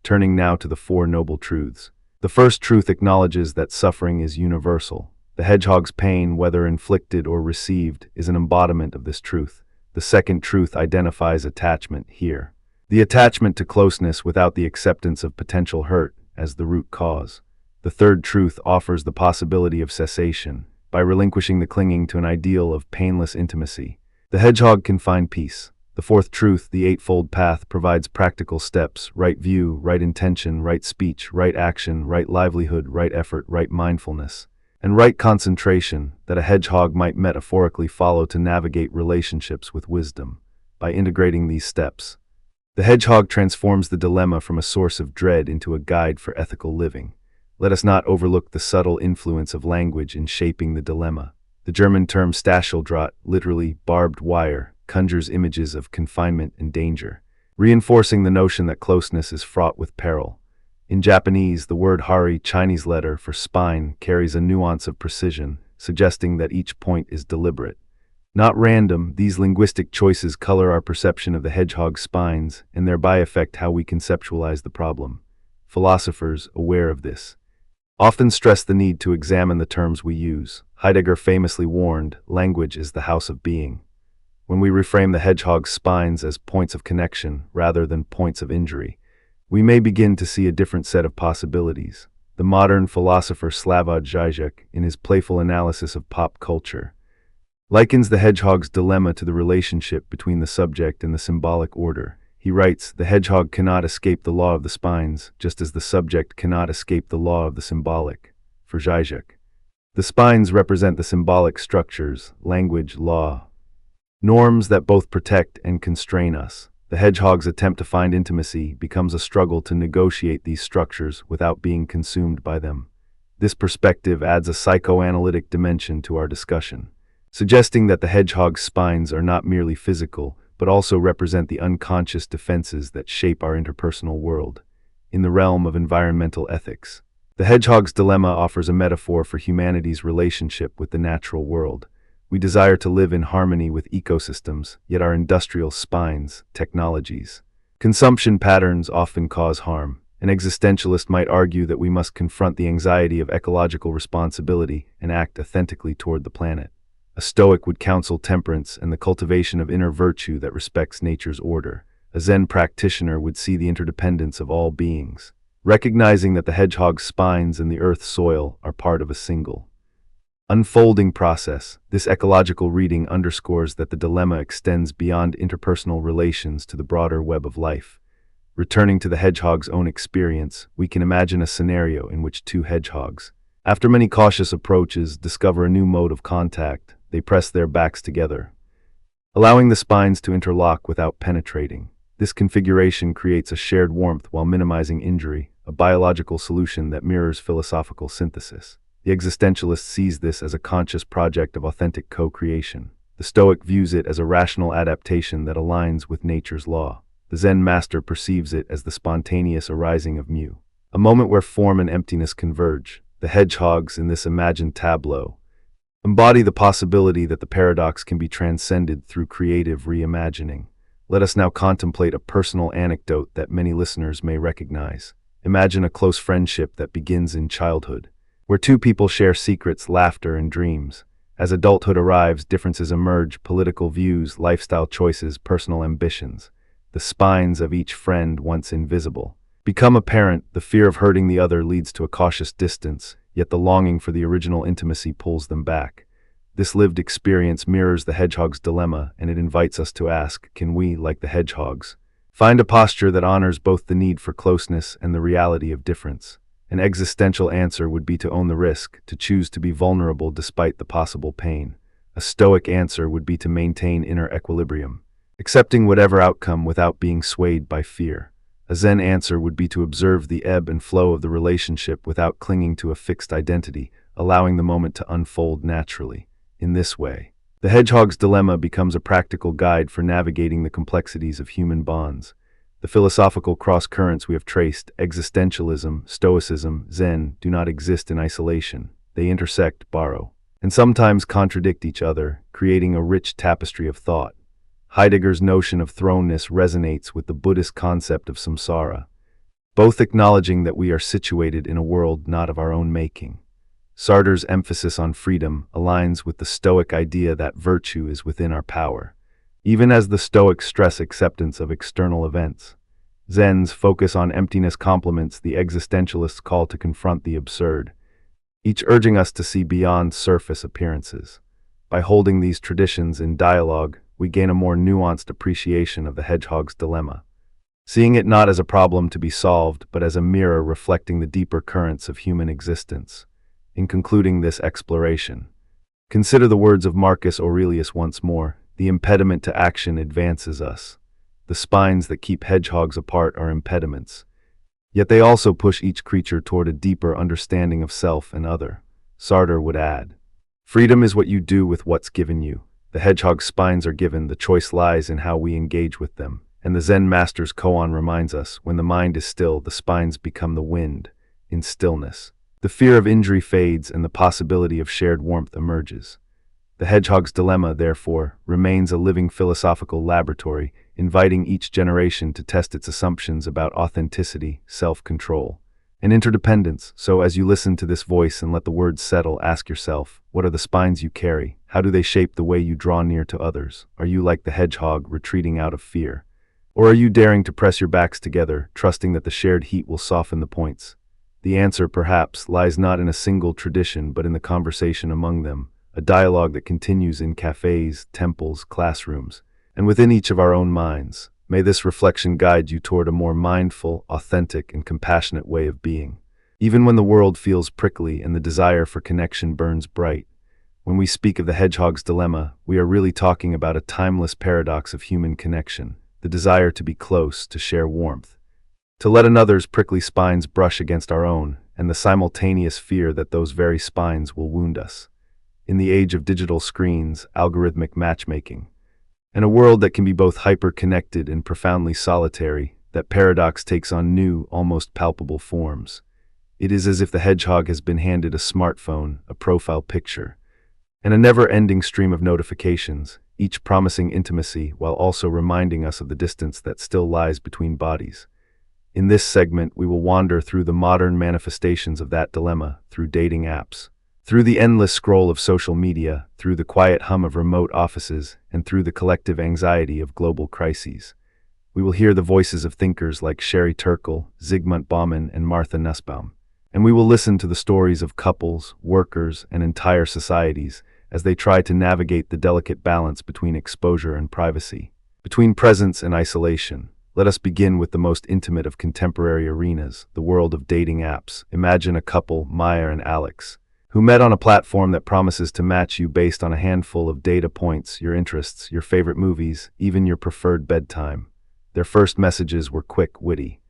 Turning now to the Four Noble Truths. The first truth acknowledges that suffering is universal. The hedgehog's pain, whether inflicted or received, is an embodiment of this truth. The second truth identifies attachment here, the attachment to closeness without the acceptance of potential hurt as the root cause. The third truth offers the possibility of cessation. By relinquishing the clinging to an ideal of painless intimacy, the hedgehog can find peace. The fourth truth, the Eightfold Path, provides practical steps: right view, right intention, right speech, right action, right livelihood, right effort, right mindfulness, and right concentration that a hedgehog might metaphorically follow to navigate relationships with wisdom. By integrating these steps, the hedgehog transforms the dilemma from a source of dread into a guide for ethical living. Let us not overlook the subtle influence of language in shaping the dilemma. The German term Stacheldraht, literally barbed wire, conjures images of confinement and danger, reinforcing the notion that closeness is fraught with peril. In Japanese, the word hari, Chinese letter for spine, carries a nuance of precision, suggesting that each point is deliberate, not random. These linguistic choices color our perception of the hedgehog's spines and thereby affect how we conceptualize the problem. Philosophers, aware of this, often stress the need to examine the terms we use. Heidegger famously warned, "Language is the house of being." When we reframe the hedgehog's spines as points of connection rather than points of injury, we may begin to see a different set of possibilities. The modern philosopher Slavoj Žižek, in his playful analysis of pop culture, likens the hedgehog's dilemma to the relationship between the subject and the symbolic order. He writes, "The hedgehog cannot escape the law of the spines, just as the subject cannot escape the law of the symbolic." For Žižek, the spines represent the symbolic structures, language, law, norms that both protect and constrain us. The hedgehog's attempt to find intimacy becomes a struggle to negotiate these structures without being consumed by them. This perspective adds a psychoanalytic dimension to our discussion, suggesting that the hedgehog's spines are not merely physical, but also represent the unconscious defenses that shape our interpersonal world. In the realm of environmental ethics, the Hedgehog's Dilemma offers a metaphor for humanity's relationship with the natural world. We desire to live in harmony with ecosystems, yet our industrial spines, technologies, consumption patterns often cause harm. An existentialist might argue that we must confront the anxiety of ecological responsibility and act authentically toward the planet. A Stoic would counsel temperance and the cultivation of inner virtue that respects nature's order. A Zen practitioner would see the interdependence of all beings, recognizing that the hedgehog's spines and the earth's soil are part of a single, unfolding process. This ecological reading underscores that the dilemma extends beyond interpersonal relations to the broader web of life. Returning to the hedgehog's own experience, we can imagine a scenario in which two hedgehogs, after many cautious approaches, discover a new mode of contact. They press their backs together, allowing the spines to interlock without penetrating. This configuration creates a shared warmth while minimizing injury, a biological solution that mirrors philosophical synthesis. The existentialist sees this as a conscious project of authentic co-creation. The Stoic views it as a rational adaptation that aligns with nature's law. The Zen master perceives it as the spontaneous arising of mu, a moment where form and emptiness converge. The hedgehogs, in this imagined tableau, embody the possibility that the paradox can be transcended through creative reimagining. Let us now contemplate a personal anecdote that many listeners may recognize. Imagine a close friendship that begins in childhood, where two people share secrets, laughter, and dreams. As adulthood arrives, differences emerge: political views, lifestyle choices, personal ambitions. The spines of each friend, once invisible, become apparent. The fear of hurting the other leads to a cautious distance, yet the longing for the original intimacy pulls them back. This lived experience mirrors the hedgehog's dilemma, and it invites us to ask, can we, like the hedgehogs, find a posture that honors both the need for closeness and the reality of difference? An existential answer would be to own the risk, to choose to be vulnerable despite the possible pain. A Stoic answer would be to maintain inner equilibrium, accepting whatever outcome without being swayed by fear. A Zen answer would be to observe the ebb and flow of the relationship without clinging to a fixed identity, allowing the moment to unfold naturally. In this way, the hedgehog's dilemma becomes a practical guide for navigating the complexities of human bonds. The philosophical cross-currents we have traced, existentialism, Stoicism, Zen, do not exist in isolation. They intersect, borrow, and sometimes contradict each other, creating a rich tapestry of thought. Heidegger's notion of thrownness resonates with the Buddhist concept of samsara, both acknowledging that we are situated in a world not of our own making. Sartre's emphasis on freedom aligns with the Stoic idea that virtue is within our power, even as the Stoics stress acceptance of external events. Zen's focus on emptiness complements the existentialist's call to confront the absurd, each urging us to see beyond surface appearances. By holding these traditions in dialogue, we gain a more nuanced appreciation of the hedgehog's dilemma, seeing it not as a problem to be solved, but as a mirror reflecting the deeper currents of human existence. In concluding this exploration, consider the words of Marcus Aurelius once more: the impediment to action advances us. The spines that keep hedgehogs apart are impediments, yet they also push each creature toward a deeper understanding of self and other. Sartre would add, freedom is what you do with what's given you. The hedgehog's spines are given, the choice lies in how we engage with them. And the Zen master's koan reminds us, when the mind is still, the spines become the wind. In stillness, the fear of injury fades and the possibility of shared warmth emerges. The hedgehog's dilemma, therefore, remains a living philosophical laboratory, inviting each generation to test its assumptions about authenticity, self-control, and interdependence. So as you listen to this voice and let the words settle, ask yourself, what are the spines you carry? How do they shape the way you draw near to others? Are you like the hedgehog, retreating out of fear? Or are you daring to press your backs together, trusting that the shared heat will soften the points? The answer, perhaps, lies not in a single tradition, but in the conversation among them, a dialogue that continues in cafes, temples, classrooms, and within each of our own minds. May this reflection guide you toward a more mindful, authentic, and compassionate way of being. Even when the world feels prickly and the desire for connection burns bright, when we speak of the hedgehog's dilemma, we are really talking about a timeless paradox of human connection, the desire to be close, to share warmth, to let another's prickly spines brush against our own, and the simultaneous fear that those very spines will wound us. In the age of digital screens, algorithmic matchmaking, In a world that can be both hyper-connected and profoundly solitary, that paradox takes on new, almost palpable forms. It is as if the hedgehog has been handed a smartphone, a profile picture, and a never-ending stream of notifications, each promising intimacy while also reminding us of the distance that still lies between bodies. In this segment, we will wander through the modern manifestations of that dilemma, through dating apps, through the endless scroll of social media, through the quiet hum of remote offices, and through the collective anxiety of global crises. We will hear the voices of thinkers like Sherry Turkle, Zygmunt Bauman, and Martha Nussbaum. And we will listen to the stories of couples, workers, and entire societies as they try to navigate the delicate balance between exposure and privacy, between presence and isolation. Let us begin with the most intimate of contemporary arenas, the world of dating apps. Imagine a couple, Maya and Alex, who met on a platform that promises to match you based on a handful of data points, your interests, your favorite movies, even your preferred bedtime. Their first messages were quick, witty,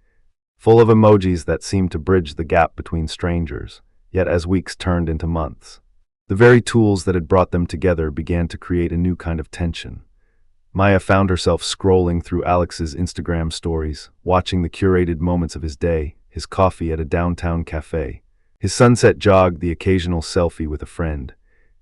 full of emojis that seemed to bridge the gap between strangers. Yet as weeks turned into months, the very tools that had brought them together began to create a new kind of tension. Maya found herself scrolling through Alex's Instagram stories, watching the curated moments of his day, his coffee at a downtown cafe, his sunset jog, the occasional selfie with a friend.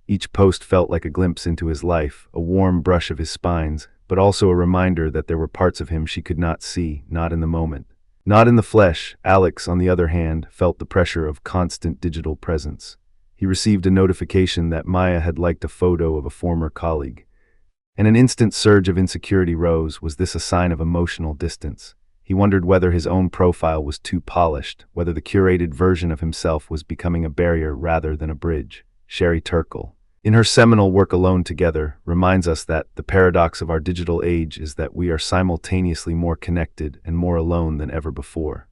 Each post felt like a glimpse into his life, a warm brush of his spines, but also a reminder that there were parts of him she could not see, not in the moment. Not in the flesh. Alex, on the other hand, felt the pressure of constant digital presence. He received a notification that Maya had liked a photo of a former colleague, and an instant surge of insecurity rose. Was this a sign of emotional distance? He wondered whether his own profile was too polished, whether the curated version of himself was becoming a barrier rather than a bridge. Sherry Turkle, in her seminal work Alone Together, reminds us that the paradox of our digital age is that we are simultaneously more connected and more alone than ever before.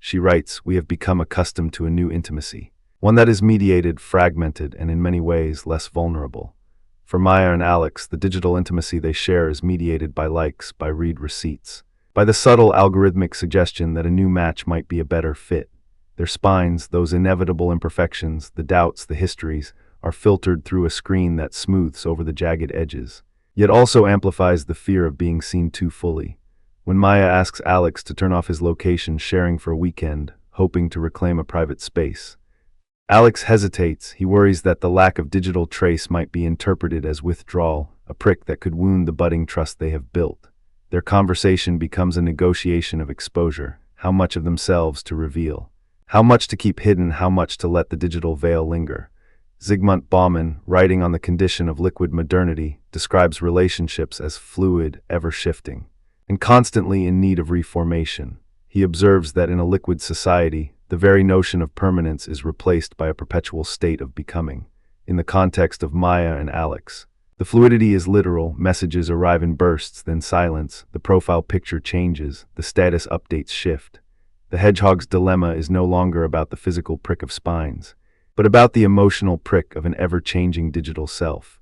She writes, "We have become accustomed to a new intimacy, one that is mediated, fragmented, and in many ways less vulnerable." For Maya and Alex, the digital intimacy they share is mediated by likes, by read receipts, by the subtle algorithmic suggestion that a new match might be a better fit. Their spines, those inevitable imperfections, the doubts, the histories, are filtered through a screen that smooths over the jagged edges, yet also amplifies the fear of being seen too fully. When Maya asks Alex to turn off his location sharing for a weekend, hoping to reclaim a private space, Alex hesitates. He worries that the lack of digital trace might be interpreted as withdrawal, a prick that could wound the budding trust they have built. Their conversation becomes a negotiation of exposure, how much of themselves to reveal, how much to keep hidden, how much to let the digital veil linger. Zygmunt Bauman, writing on the condition of liquid modernity, describes relationships as fluid, ever-shifting, and constantly in need of reformation. He observes that in a liquid society, the very notion of permanence is replaced by a perpetual state of becoming. In the context of Maya and Alex, the fluidity is literal. Messages arrive in bursts, then silence. The profile picture changes. The status updates shift. The hedgehog's dilemma is no longer about the physical prick of spines, but about the emotional prick of an ever-changing digital self.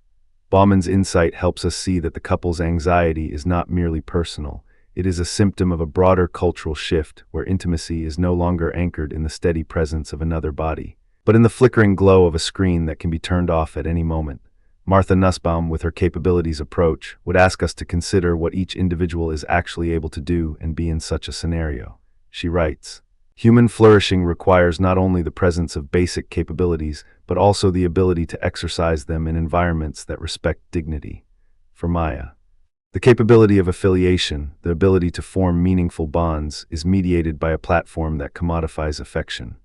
Bauman's insight helps us see that the couple's anxiety is not merely personal. It is a symptom of a broader cultural shift where intimacy is no longer anchored in the steady presence of another body, but in the flickering glow of a screen that can be turned off at any moment. Martha Nussbaum, with her capabilities approach, would ask us to consider what each individual is actually able to do and be in such a scenario. She writes, "Human flourishing requires not only the presence of basic capabilities, but also the ability to exercise them in environments that respect dignity." For Maya, the capability of affiliation, the ability to form meaningful bonds, is mediated by a platform that commodifies affection.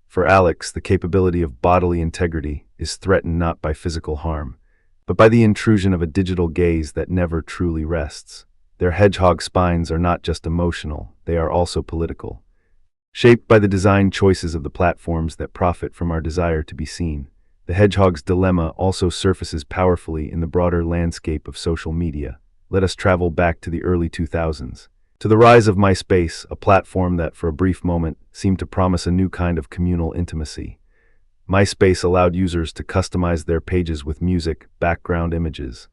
For Alex, the capability of bodily integrity is threatened not by physical harm, but by the intrusion of a digital gaze that never truly rests. Their hedgehog spines are not just emotional, they are also political, shaped by the design choices of the platforms that profit from our desire to be seen. The hedgehog's dilemma also surfaces powerfully in the broader landscape of social media. Let us travel back to the early 2000s, to the rise of MySpace, a platform that for a brief moment seemed to promise a new kind of communal intimacy. MySpace allowed users to customize their pages with music, background images,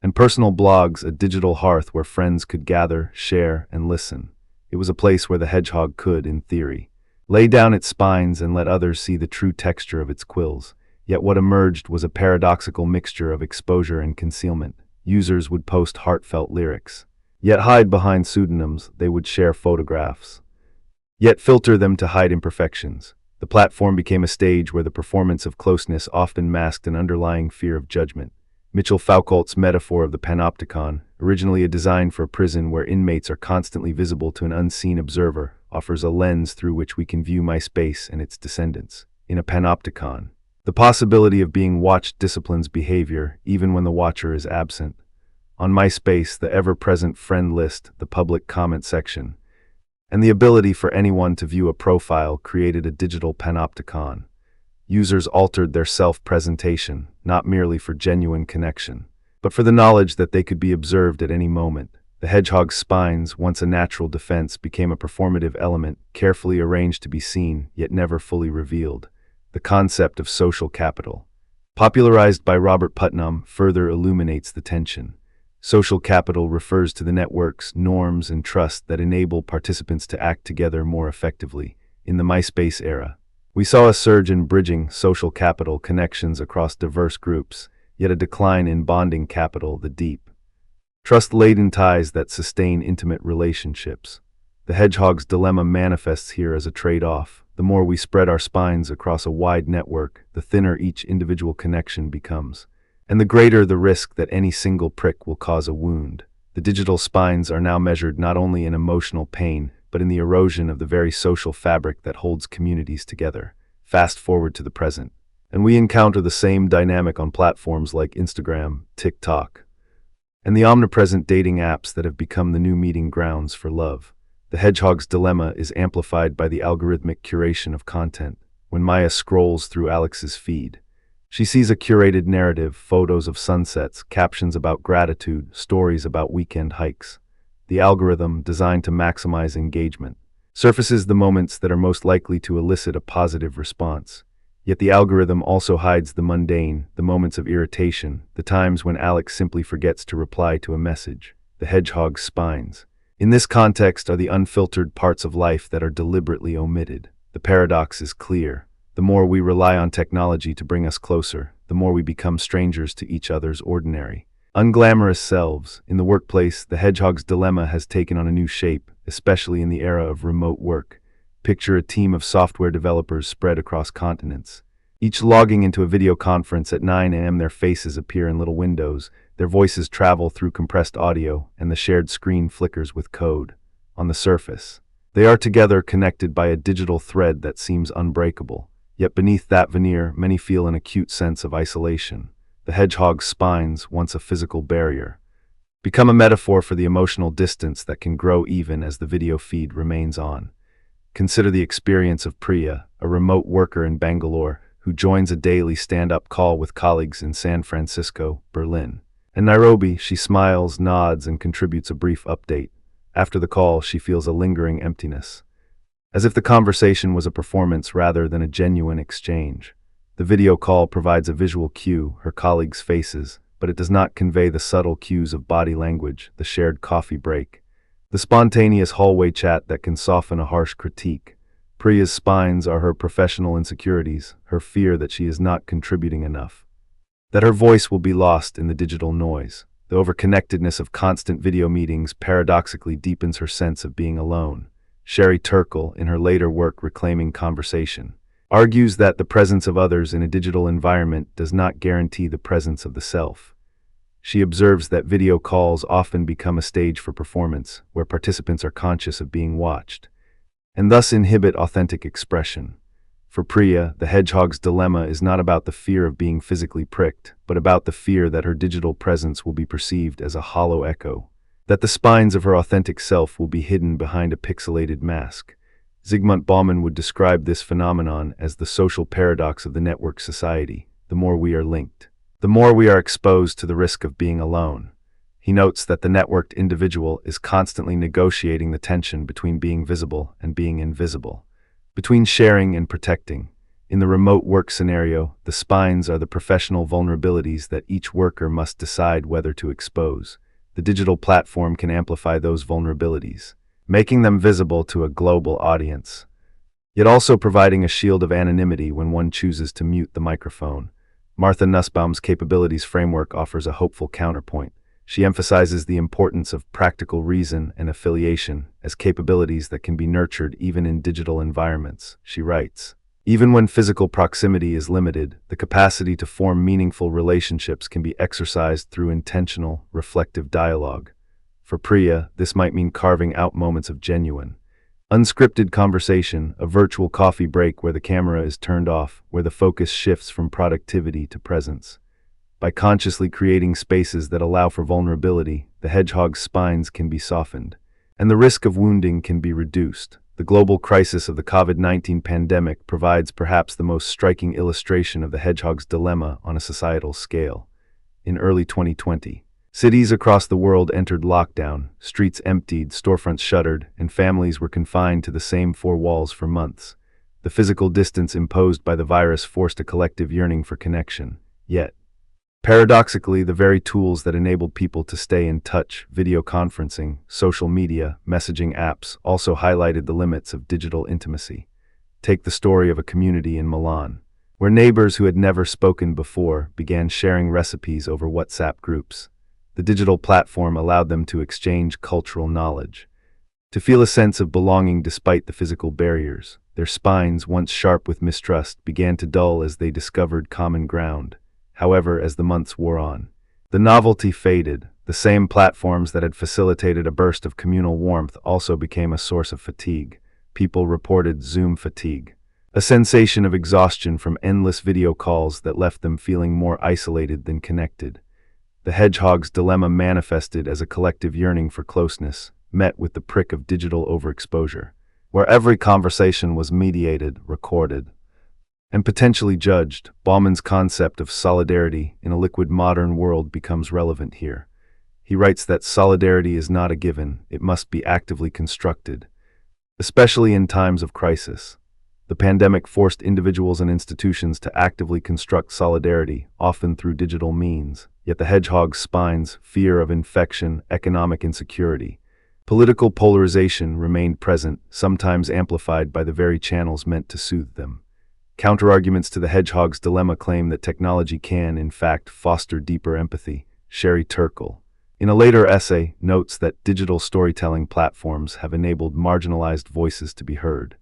and personal blogs, a digital hearth where friends could gather, share, and listen. It was a place where the hedgehog could, in theory, lay down its spines and let others see the true texture of its quills. Yet what emerged was a paradoxical mixture of exposure and concealment. users would post heartfelt lyrics. Yet hide behind pseudonyms, they would share photographs. Yet filter them to hide imperfections. The platform became a stage where the performance of closeness often masked an underlying fear of judgment. Mitchell Foucault's metaphor of the panopticon, originally a design for a prison where inmates are constantly visible to an unseen observer, offers a lens through which we can view MySpace and its descendants. In a panopticon, the possibility of being watched disciplines behavior, even when the watcher is absent. On MySpace, the ever-present friend list, the public comment section, and the ability for anyone to view a profile created a digital panopticon. Users altered their self-presentation, not merely for genuine connection, but for the knowledge that they could be observed at any moment. The hedgehog's spines, once a natural defense, became a performative element, carefully arranged to be seen, yet never fully revealed. The concept of social capital, popularized by Robert Putnam, further illuminates the tension. Social capital refers to the networks, norms, and trust that enable participants to act together more effectively. In the MySpace era, we saw a surge in bridging social capital connections across diverse groups, yet a decline in bonding capital, the deep, trust-laden ties that sustain intimate relationships. The hedgehog's dilemma manifests here as a trade-off. The more we spread our spines across a wide network, the thinner each individual connection becomes, and the greater the risk that any single prick will cause a wound. The digital spines are now measured not only in emotional pain, but in the erosion of the very social fabric that holds communities together. Fast forward to the present, and we encounter the same dynamic on platforms like Instagram, TikTok, and the omnipresent dating apps that have become the new meeting grounds for love. The hedgehog's dilemma is amplified by the algorithmic curation of content. When Maya scrolls through Alex's feed, she sees a curated narrative, photos of sunsets, captions about gratitude, stories about weekend hikes. The algorithm, designed to maximize engagement, surfaces the moments that are most likely to elicit a positive response. Yet the algorithm also hides the mundane, the moments of irritation, the times when Alex simply forgets to reply to a message. The hedgehog's spines, in this context, are the unfiltered parts of life that are deliberately omitted. The paradox is clear. The more we rely on technology to bring us closer, the more we become strangers to each other's ordinary, unglamorous selves. In the workplace, the hedgehog's dilemma has taken on a new shape, especially in the era of remote work. Picture a team of software developers spread across continents, each logging into a video conference at 9 a.m. Their faces appear in little windows, their voices travel through compressed audio, and the shared screen flickers with code. On the surface, they are together, connected by a digital thread that seems unbreakable. Yet beneath that veneer, many feel an acute sense of isolation. The hedgehog's spines, once a physical barrier, become a metaphor for the emotional distance that can grow even as the video feed remains on. Consider the experience of Priya, a remote worker in Bangalore, who joins a daily stand-up call with colleagues in San Francisco, Berlin, and Nairobi. She smiles, nods, and contributes a brief update. After the call, she feels a lingering emptiness, as if the conversation was a performance rather than a genuine exchange. The video call provides a visual cue, her colleagues' faces, but it does not convey the subtle cues of body language, the shared coffee break, the spontaneous hallway chat that can soften a harsh critique. Priya's spines are her professional insecurities, her fear that she is not contributing enough, that her voice will be lost in the digital noise. The overconnectedness of constant video meetings paradoxically deepens her sense of being alone. Sherry Turkle, in her later work Reclaiming Conversation, argues that the presence of others in a digital environment does not guarantee the presence of the self. She observes that video calls often become a stage for performance, where participants are conscious of being watched, and thus inhibit authentic expression. For Priya, the hedgehog's dilemma is not about the fear of being physically pricked, but about the fear that her digital presence will be perceived as a hollow echo, that the spines of her authentic self will be hidden behind a pixelated mask. Zygmunt Bauman would describe this phenomenon as the social paradox of the network society. The more we are linked, the more we are exposed to the risk of being alone. He notes that the networked individual is constantly negotiating the tension between being visible and being invisible, between sharing and protecting. In the remote work scenario, the spines are the professional vulnerabilities that each worker must decide whether to expose. The digital platform can amplify those vulnerabilities, making them visible to a global audience, yet also providing a shield of anonymity when one chooses to mute the microphone. Martha Nussbaum's capabilities framework offers a hopeful counterpoint. She emphasizes the importance of practical reason and affiliation as capabilities that can be nurtured even in digital environments. She writes, "Even when physical proximity is limited, the capacity to form meaningful relationships can be exercised through intentional, reflective dialogue. For Priya, this might mean carving out moments of genuine, unscripted conversation, a virtual coffee break where the camera is turned off, where the focus shifts from productivity to presence. By consciously creating spaces that allow for vulnerability, the hedgehog's spines can be softened, and the risk of wounding can be reduced." The global crisis of the COVID-19 pandemic provides perhaps the most striking illustration of the hedgehog's dilemma on a societal scale. In early 2020, cities across the world entered lockdown, streets emptied, storefronts shuttered, and families were confined to the same four walls for months. The physical distance imposed by the virus forced a collective yearning for connection. Yet, paradoxically, the very tools that enabled people to stay in touch, video conferencing, social media, messaging apps, also highlighted the limits of digital intimacy. Take the story of a community in Milan, where neighbors who had never spoken before began sharing recipes over WhatsApp groups. The digital platform allowed them to exchange cultural knowledge, to feel a sense of belonging despite the physical barriers. Their spines, once sharp with mistrust, began to dull as they discovered common ground. However, as the months wore on, the novelty faded. The same platforms that had facilitated a burst of communal warmth also became a source of fatigue. People reported Zoom fatigue, a sensation of exhaustion from endless video calls that left them feeling more isolated than connected. The hedgehog's dilemma manifested as a collective yearning for closeness, met with the prick of digital overexposure, where every conversation was mediated, recorded, and potentially judged. Bauman's concept of solidarity in a liquid modern world becomes relevant here. He writes that solidarity is not a given, it must be actively constructed, especially in times of crisis. The pandemic forced individuals and institutions to actively construct solidarity, often through digital means. Yet the hedgehog's spines, fear of infection, economic insecurity, political polarization remained present, sometimes amplified by the very channels meant to soothe them. Counterarguments to the hedgehog's dilemma claim that technology can, in fact, foster deeper empathy. Sherry Turkle, in a later essay, notes that digital storytelling platforms have enabled marginalized voices to be heard,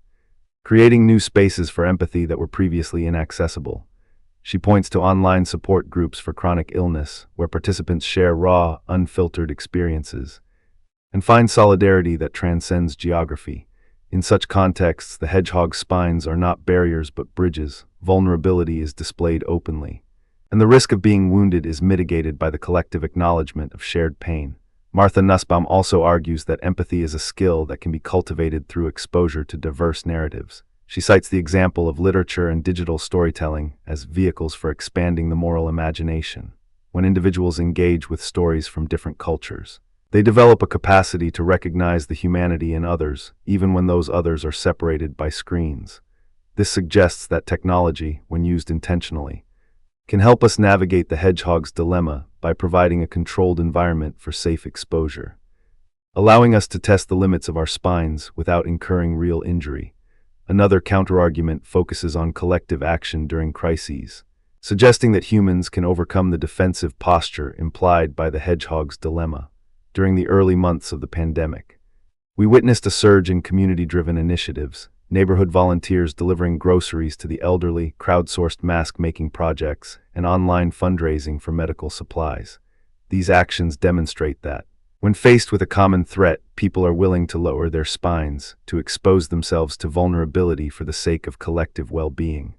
creating new spaces for empathy that were previously inaccessible. She points to online support groups for chronic illness, where participants share raw, unfiltered experiences, and find solidarity that transcends geography. In such contexts, the hedgehog's spines are not barriers but bridges. Vulnerability is displayed openly, and the risk of being wounded is mitigated by the collective acknowledgement of shared pain. Martha Nussbaum also argues that empathy is a skill that can be cultivated through exposure to diverse narratives. She cites the example of literature and digital storytelling as vehicles for expanding the moral imagination. When individuals engage with stories from different cultures, they develop a capacity to recognize the humanity in others, even when those others are separated by screens. This suggests that technology, when used intentionally, can help us navigate the hedgehog's dilemma by providing a controlled environment for safe exposure, allowing us to test the limits of our spines without incurring real injury. Another counterargument focuses on collective action during crises, suggesting that humans can overcome the defensive posture implied by the hedgehog's dilemma. During the early months of the pandemic, we witnessed a surge in community-driven initiatives, neighborhood volunteers delivering groceries to the elderly, crowdsourced mask-making projects, and online fundraising for medical supplies. These actions demonstrate that, when faced with a common threat, people are willing to lower their spines, to expose themselves to vulnerability for the sake of collective well-being.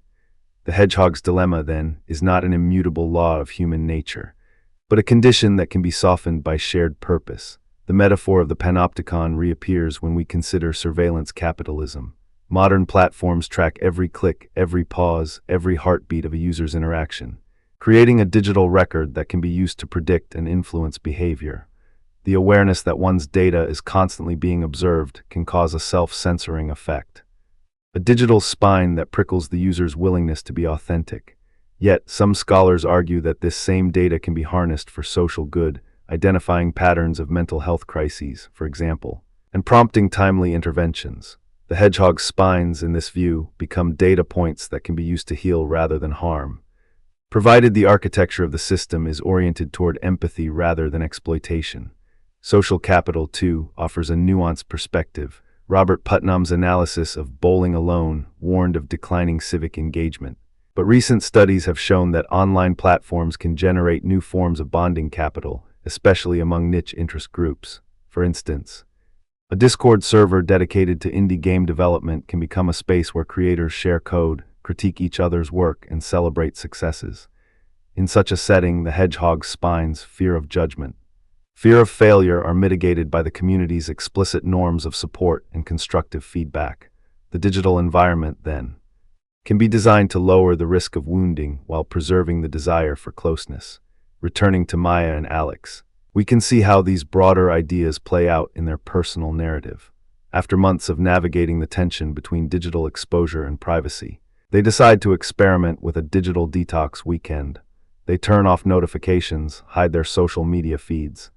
The hedgehog's dilemma, then, is not an immutable law of human nature, but a condition that can be softened by shared purpose. The metaphor of the panopticon reappears when we consider surveillance capitalism. Modern platforms track every click, every pause, every heartbeat of a user's interaction, creating a digital record that can be used to predict and influence behavior. The awareness that one's data is constantly being observed can cause a self-censoring effect, a digital spine that prickles the user's willingness to be authentic. Yet, some scholars argue that this same data can be harnessed for social good, identifying patterns of mental health crises, for example, and prompting timely interventions. The hedgehog's spines, in this view, become data points that can be used to heal rather than harm, provided the architecture of the system is oriented toward empathy rather than exploitation. Social Capital, too, offers a nuanced perspective. Robert Putnam's analysis of bowling alone warned of declining civic engagement. But recent studies have shown that online platforms can generate new forms of bonding capital, especially among niche interest groups. For instance, a Discord server dedicated to indie game development can become a space where creators share code, critique each other's work, and celebrate successes. In such a setting, the hedgehog's spine's fear of judgment, fear of failure are mitigated by the community's explicit norms of support and constructive feedback. The digital environment, then, can be designed to lower the risk of wounding while preserving the desire for closeness. Returning to Maya and Alex, we can see how these broader ideas play out in their personal narrative. After months of navigating the tension between digital exposure and privacy, they decide to experiment with a digital detox weekend. They turn off notifications, hide their social media feeds,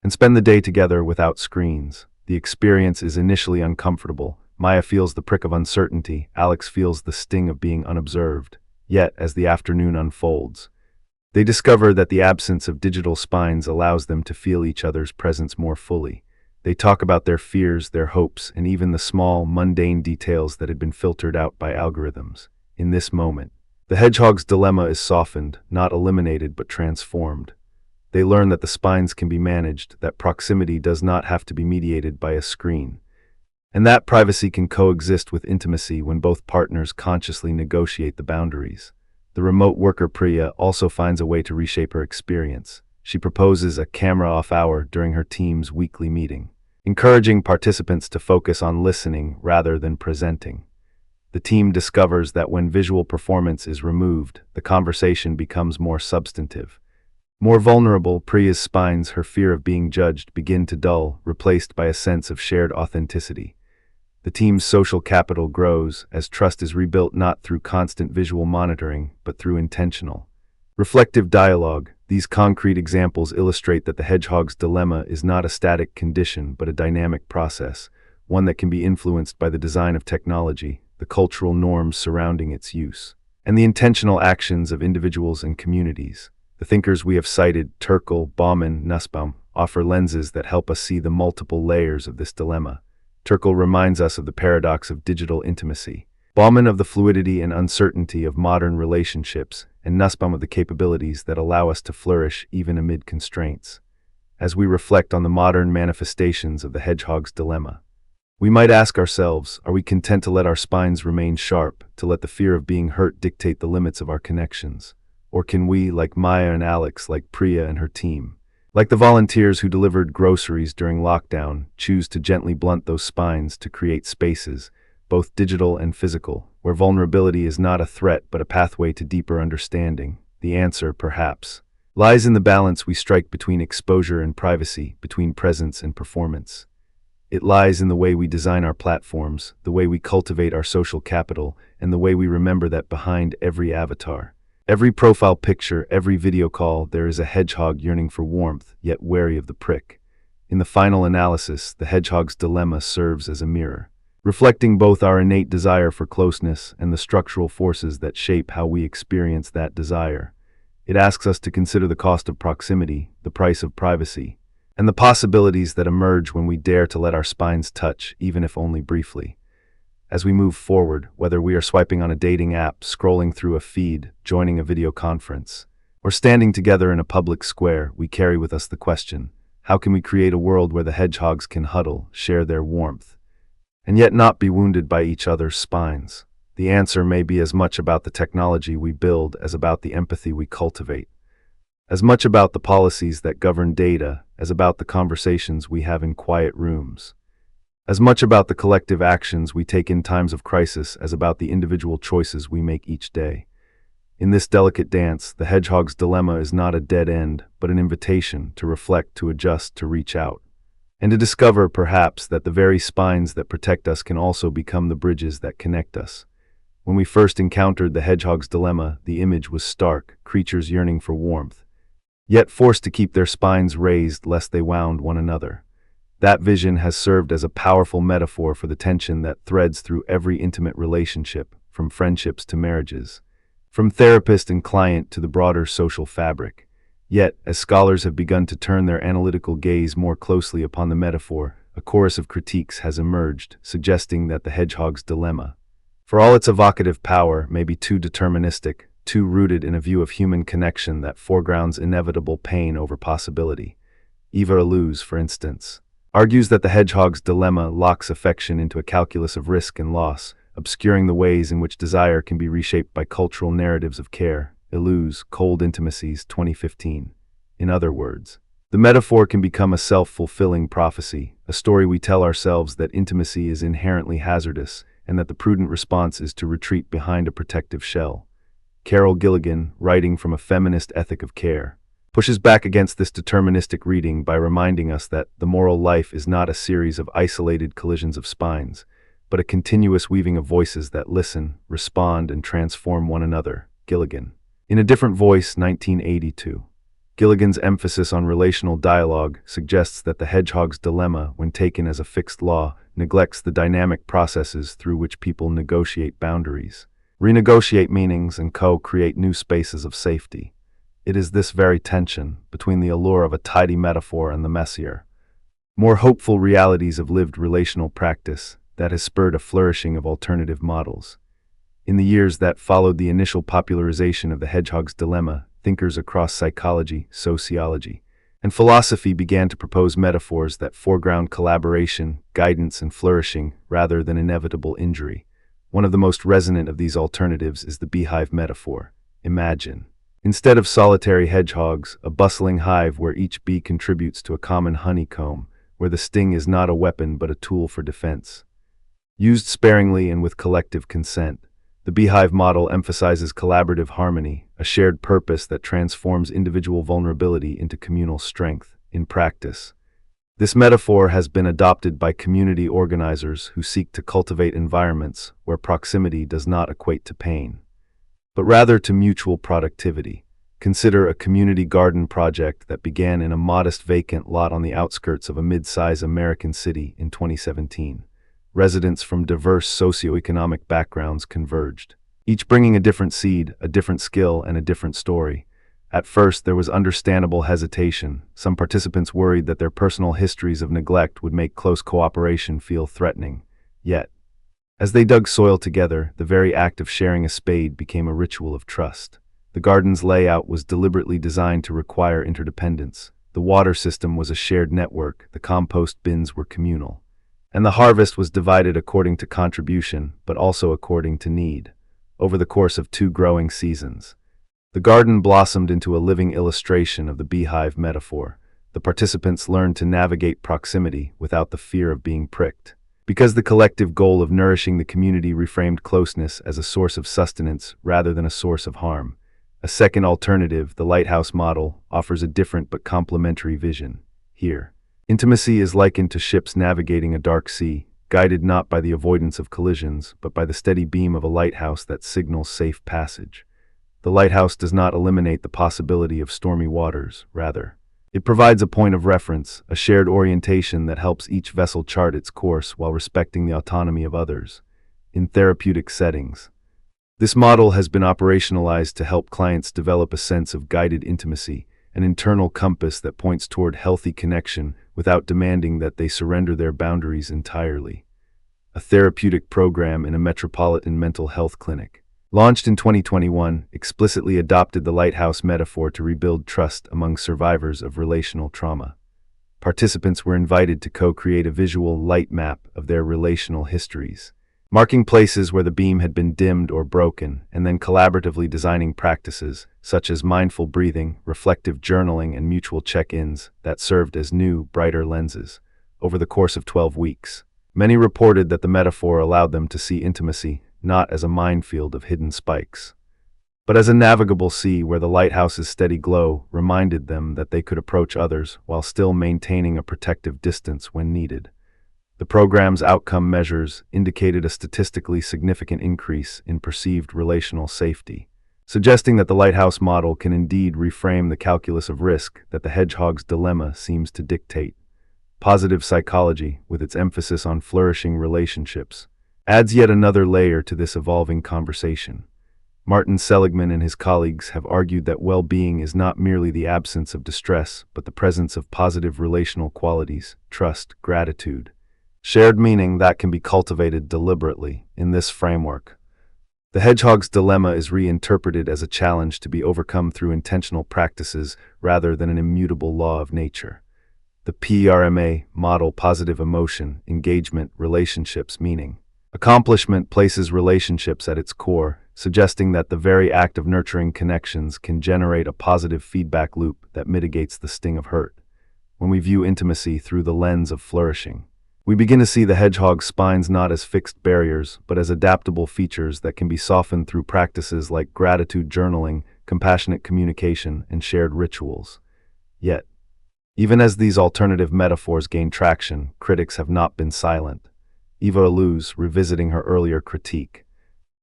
and spend the day together without screens. The experience is initially uncomfortable. Maya feels the prick of uncertainty. Alex feels the sting of being unobserved. Yet, as the afternoon unfolds, they discover that the absence of digital spines allows them to feel each other's presence more fully. They talk about their fears, their hopes, and even the small, mundane details that had been filtered out by algorithms. In this moment, the hedgehog's dilemma is softened, not eliminated but transformed. They learn that the spines can be managed, that proximity does not have to be mediated by a screen, and that privacy can coexist with intimacy when both partners consciously negotiate the boundaries. The remote worker Priya also finds a way to reshape her experience. She proposes a camera-off hour during her team's weekly meeting, encouraging participants to focus on listening rather than presenting. The team discovers that when visual performance is removed, the conversation becomes more substantive. More vulnerable, Priya's spines, her fear of being judged, begin to dull, replaced by a sense of shared authenticity. The team's social capital grows as trust is rebuilt not through constant visual monitoring, but through intentional, reflective dialogue. These concrete examples illustrate that the hedgehog's dilemma is not a static condition, but a dynamic process, one that can be influenced by the design of technology, the cultural norms surrounding its use, and the intentional actions of individuals and communities. The thinkers we have cited, Turkle, Bauman, Nussbaum, offer lenses that help us see the multiple layers of this dilemma. Turkle reminds us of the paradox of digital intimacy, Bauman of the fluidity and uncertainty of modern relationships, and Nussbaum of the capabilities that allow us to flourish even amid constraints. As we reflect on the modern manifestations of the hedgehog's dilemma, we might ask ourselves, are we content to let our spines remain sharp, to let the fear of being hurt dictate the limits of our connections? Or can we, like Maya and Alex, like Priya and her team, like the volunteers who delivered groceries during lockdown, choose to gently blunt those spines to create spaces, both digital and physical, where vulnerability is not a threat but a pathway to deeper understanding? The answer, perhaps, lies in the balance we strike between exposure and privacy, between presence and performance. It lies in the way we design our platforms, the way we cultivate our social capital, and the way we remember that behind every avatar, every profile picture, every video call, there is a hedgehog yearning for warmth, yet wary of the prick. In the final analysis, the hedgehog's dilemma serves as a mirror, reflecting both our innate desire for closeness and the structural forces that shape how we experience that desire. It asks us to consider the cost of proximity, the price of privacy, and the possibilities that emerge when we dare to let our spines touch, even if only briefly. As we move forward, whether we are swiping on a dating app, scrolling through a feed, joining a video conference, or standing together in a public square, we carry with us the question, how can we create a world where the hedgehogs can huddle, share their warmth, and yet not be wounded by each other's spines? The answer may be as much about the technology we build as about the empathy we cultivate, as much about the policies that govern data as about the conversations we have in quiet rooms, as much about the collective actions we take in times of crisis as about the individual choices we make each day. In this delicate dance, the hedgehog's dilemma is not a dead end, but an invitation to reflect, to adjust, to reach out, and to discover, perhaps, that the very spines that protect us can also become the bridges that connect us. When we first encountered the hedgehog's dilemma, the image was stark, creatures yearning for warmth, yet forced to keep their spines raised lest they wound one another. That vision has served as a powerful metaphor for the tension that threads through every intimate relationship, from friendships to marriages. from therapist and client to the broader social fabric. Yet, as scholars have begun to turn their analytical gaze more closely upon the metaphor, a chorus of critiques has emerged, suggesting that the hedgehog's dilemma, for all its evocative power, may be too deterministic, too rooted in a view of human connection that foregrounds inevitable pain over possibility. Eva Illouz, for instance, argues that the hedgehog's dilemma locks affection into a calculus of risk and loss, obscuring the ways in which desire can be reshaped by cultural narratives of care. Illouz, Cold Intimacies, 2015. In other words, the metaphor can become a self-fulfilling prophecy, a story we tell ourselves that intimacy is inherently hazardous and that the prudent response is to retreat behind a protective shell. Carol Gilligan, writing from a feminist ethic of care, pushes back against this deterministic reading by reminding us that the moral life is not a series of isolated collisions of spines, but a continuous weaving of voices that listen, respond, and transform one another. Gilligan. In A Different Voice, 1982. Gilligan's emphasis on relational dialogue suggests that the hedgehog's dilemma, when taken as a fixed law, neglects the dynamic processes through which people negotiate boundaries, renegotiate meanings, and co-create new spaces of safety. It is this very tension between the allure of a tidy metaphor and the messier, more hopeful realities of lived relational practice that has spurred a flourishing of alternative models. In the years that followed the initial popularization of the hedgehog's dilemma, thinkers across psychology, sociology, and philosophy began to propose metaphors that foreground collaboration, guidance, and flourishing rather than inevitable injury. One of the most resonant of these alternatives is the beehive metaphor. Imagine, instead of solitary hedgehogs, a bustling hive where each bee contributes to a common honeycomb, where the sting is not a weapon but a tool for defense. Used sparingly and with collective consent, the beehive model emphasizes collaborative harmony, a shared purpose that transforms individual vulnerability into communal strength. In practice, this metaphor has been adopted by community organizers who seek to cultivate environments where proximity does not equate to pain, but rather to mutual productivity. Consider a community garden project that began in a modest vacant lot on the outskirts of a mid-size American city in 2017. Residents from diverse socioeconomic backgrounds converged, each bringing a different seed, a different skill, and a different story. At first, there was understandable hesitation. Some participants worried that their personal histories of neglect would make close cooperation feel threatening. Yet, as they dug soil together, the very act of sharing a spade became a ritual of trust. The garden's layout was deliberately designed to require interdependence. The water system was a shared network, the compost bins were communal, and the harvest was divided according to contribution, but also according to need. Over the course of 2 growing seasons, the garden blossomed into a living illustration of the beehive metaphor. The participants learned to navigate proximity without the fear of being pricked, because the collective goal of nourishing the community reframed closeness as a source of sustenance rather than a source of harm. A second alternative, the lighthouse model, offers a different but complementary vision. Here, intimacy is likened to ships navigating a dark sea, guided not by the avoidance of collisions, but by the steady beam of a lighthouse that signals safe passage. The lighthouse does not eliminate the possibility of stormy waters, rather, it provides a point of reference, a shared orientation that helps each vessel chart its course while respecting the autonomy of others. In therapeutic settings, this model has been operationalized to help clients develop a sense of guided intimacy, an internal compass that points toward healthy connection without demanding that they surrender their boundaries entirely. A therapeutic program in a metropolitan mental health clinic, launched in 2021, explicitly adopted the lighthouse metaphor to rebuild trust among survivors of relational trauma. Participants were invited to co-create a visual light map of their relational histories, marking places where the beam had been dimmed or broken, and then collaboratively designing practices, such as mindful breathing, reflective journaling, and mutual check-ins, that served as new, brighter lenses. Over the course of 12 weeks, many reported that the metaphor allowed them to see intimacy not as a minefield of hidden spikes, but as a navigable sea where the lighthouse's steady glow reminded them that they could approach others while still maintaining a protective distance when needed. The program's outcome measures indicated a statistically significant increase in perceived relational safety, suggesting that the lighthouse model can indeed reframe the calculus of risk that the hedgehog's dilemma seems to dictate. Positive psychology, with its emphasis on flourishing relationships, adds yet another layer to this evolving conversation. Martin Seligman and his colleagues have argued that well-being is not merely the absence of distress, but the presence of positive relational qualities, trust, gratitude, shared meaning that can be cultivated deliberately. In this framework, the Hedgehog's Dilemma is reinterpreted as a challenge to be overcome through intentional practices rather than an immutable law of nature. The PRMA model positive emotion, engagement, relationships, meaning. Accomplishment places relationships at its core, suggesting that the very act of nurturing connections can generate a positive feedback loop that mitigates the sting of hurt. When we view intimacy through the lens of flourishing, we begin to see the hedgehog's spines not as fixed barriers, but as adaptable features that can be softened through practices like gratitude journaling, compassionate communication, and shared rituals. Yet, even as these alternative metaphors gain traction, critics have not been silent. Eva Illouz, revisiting her earlier critique,